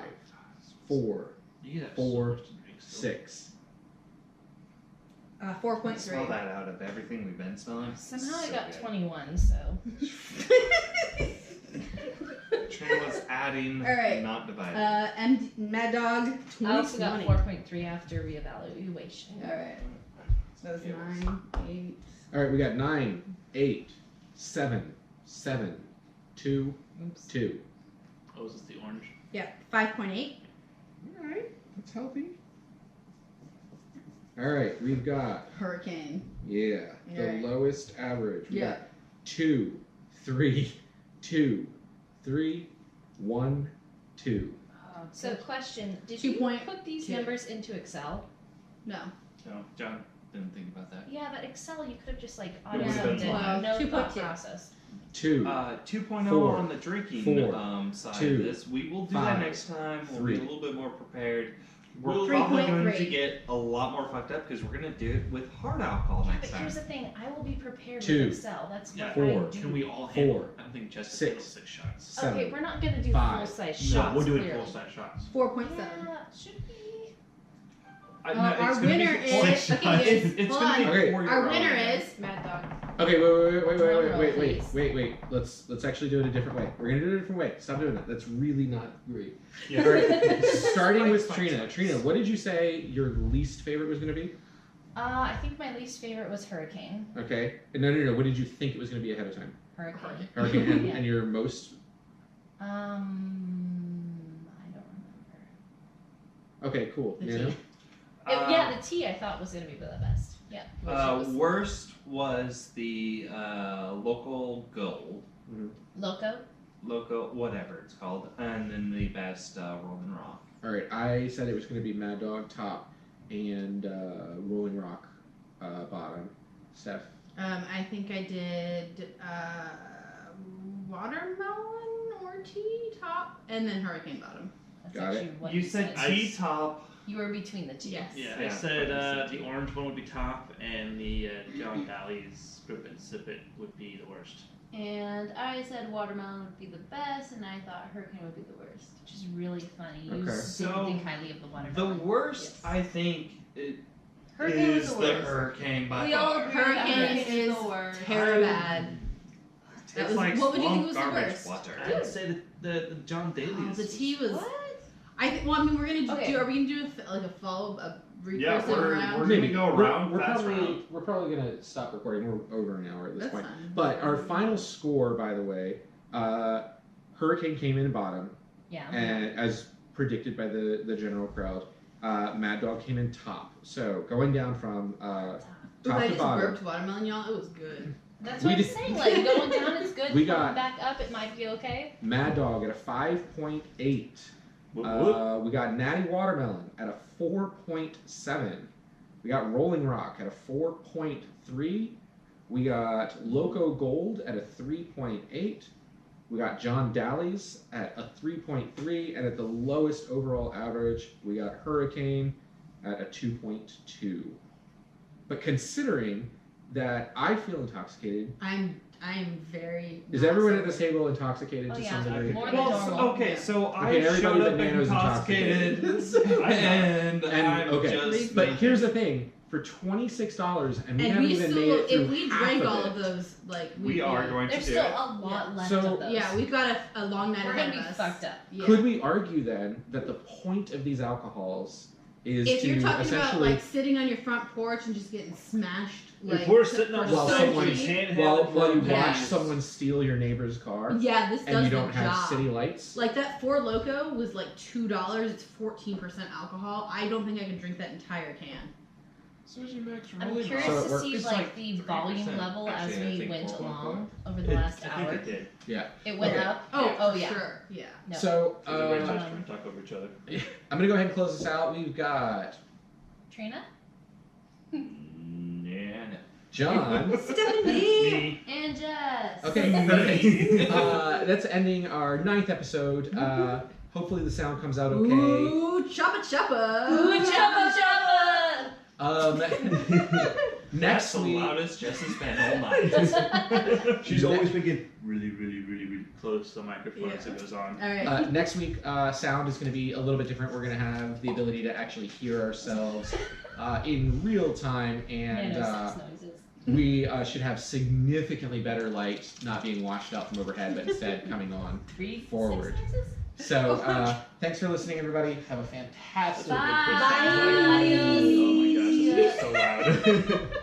4, You get 4, 6. 4.3. Smell that out of everything we've been smelling. Somehow I So got good. 21, so. Trina was adding, All right. not dividing. Mad Dog 2020. I also got 4.3 after reevaluation. All right. So that was It was- 9, 8. All right, we got 9, 8, 7, 7, 2, Oops. 2. Oh, is this the orange? Yeah, 5.8. All right, that's healthy. All right, we've got, Hurricane. the Alright. lowest average. We Yeah. got 2, 3, 2, 3, 1, 2. So, question: did 2 you point put these 2. numbers into Excel? No. No, John didn't think about that. Yeah, but Excel you could have just like It would've auto-summed been it. live. No 2.2. thought process. 2, 2.0 4, on the drinking 4, side 2, of this. We will do 5, that next time. We'll be 3. a little bit more prepared. We're We'll- probably going to 3.3. get a lot more fucked up because we're going to do it with hard alcohol Yeah, next but time. here's the thing: I will be prepared 2, with Excel. That's Yeah, what 4, I do. Can we all handle? 4, I don't think Jessica 6, handles 6 shots. 7. Okay, we're not gonna do 5. full-size No, shots. we're doing clearly. full-size shots. 4.7. Yeah, should be. No, our it's gonna be winner four is- shots. okay, It's hold going to be on. Okay. 4 Our winner is Mad Dog. Okay, Drum wait. roll, Let's actually do it a different way. We're gonna do it a different way. Stop doing that. That's really not great. Yeah. All right. Starting with Spike, Trina. spike. Trina, what did you say your least favorite was gonna be? I think my least favorite was Hurricane. Okay. No. What did you think it was gonna be ahead of time? Hurricane. Hurricane and, Yeah. and your most. I don't remember. Okay, cool. The Nano? tea. Yeah, the tea I thought was gonna be the best. Yeah. which it was Worst was the local gold, Loco. loco, whatever it's called, and then the best Rolling Rock. All right. I said it was gonna be Mad Dog top and Rolling Rock bottom. Steph. I think I did watermelon or tea top, and then hurricane bottom. That's Got it. actually what You said I- tea top. You were between the two. Yes. Yeah, Yeah, I said probably the orange one would be top, and the John Daly's Grip and Sip It would be the worst. And I said watermelon would be the best, and I thought hurricane would be the worst. Which is really funny. You Okay. didn't So, think highly of the The watermelon. worst, Yes. I think, Hurricane is was the the worst. hurricane by We all far. agree that Hurricane hurricane is the worst. Terrible bad. Tastes That was- like what would you think swamp was the garbage worst? water. I'd say the John Daly's. Oh, the tea was. What? Well, I mean, we're gonna Okay. do. Are we gonna do a follow a Yeah, recursive we're round? gonna go round, We're fast probably round. we're probably gonna stop recording. We're over an hour at this That's point. fine. But our final score, by the way, Hurricane came in bottom, Yeah. and as predicted by the general crowd, Mad Dog came in top. So going down from Ooh, top I to just bottom. burped watermelon, y'all. It was good. That's We what I'm did- saying. Like going down, it's good. We Coming got- back up, it might be okay. Mad Dog at a 5.8. Whoop, whoop. We got Natty Watermelon at a 4.7. We got Rolling Rock at a 4.3. We got Loco Gold at a 3.8. We got John Daly's at a 3.3. And at the lowest overall average, we got Hurricane at a 2.2. But considering that I feel intoxicated, I'm very. is not everyone at sober. this table intoxicated Oh, to yeah, some degree? more than Well, normal. so, okay, so I Okay, everybody showed but up Nano's intoxicated, and And I'm okay, just but making- here's the thing: for $26, and we And haven't we even still, made it through if we half drank of all it. of those, like We are going to There's do still it. a lot left So- of those. Yeah, we've got a long night We're ahead gonna of be us. fucked up. Yeah. Could we argue then that the point of these alcohols is If to you're talking about essentially like sitting on your front porch and just getting smashed, like If we're sitting on for While the so someone- stage, cheap- you can't have while it you for watch days. someone steal your neighbor's car yeah, this does and you the don't have job. city lights? Like that Four Loko was like $2. It's 14% alcohol. I don't think I could drink that entire can. I'm curious So it to works. see It's like like the 3%. volume level Actually, I as we think went 4.5. along over the last I hour. think it did. It went Okay. up. Oh, Oh, for yeah. sure. Yeah. No. So So we're just Um, trying to talk over each other. I'm gonna go ahead and close this out. We've got Trina? Yeah, no. John. Stephanie. Me. And Jess. Okay, great. That's ending our 9th episode. Hopefully the sound comes out okay. Ooh, choppa choppa. Ooh, choppa choppa! Next That's the week, loudest Jess has been all night. She's always thinking really, really, really, really close to the microphone as Yeah. it goes on. All right. next week, sound is going to be a little bit different. We're going to have the ability to actually hear ourselves in real time, and Nano sex noises. we should have significantly better light, not being washed out from overhead, but instead coming on. Read Forward. sex noises? So, thanks for listening, everybody. Have a fantastic Bye. Oh my gosh, this is so loud.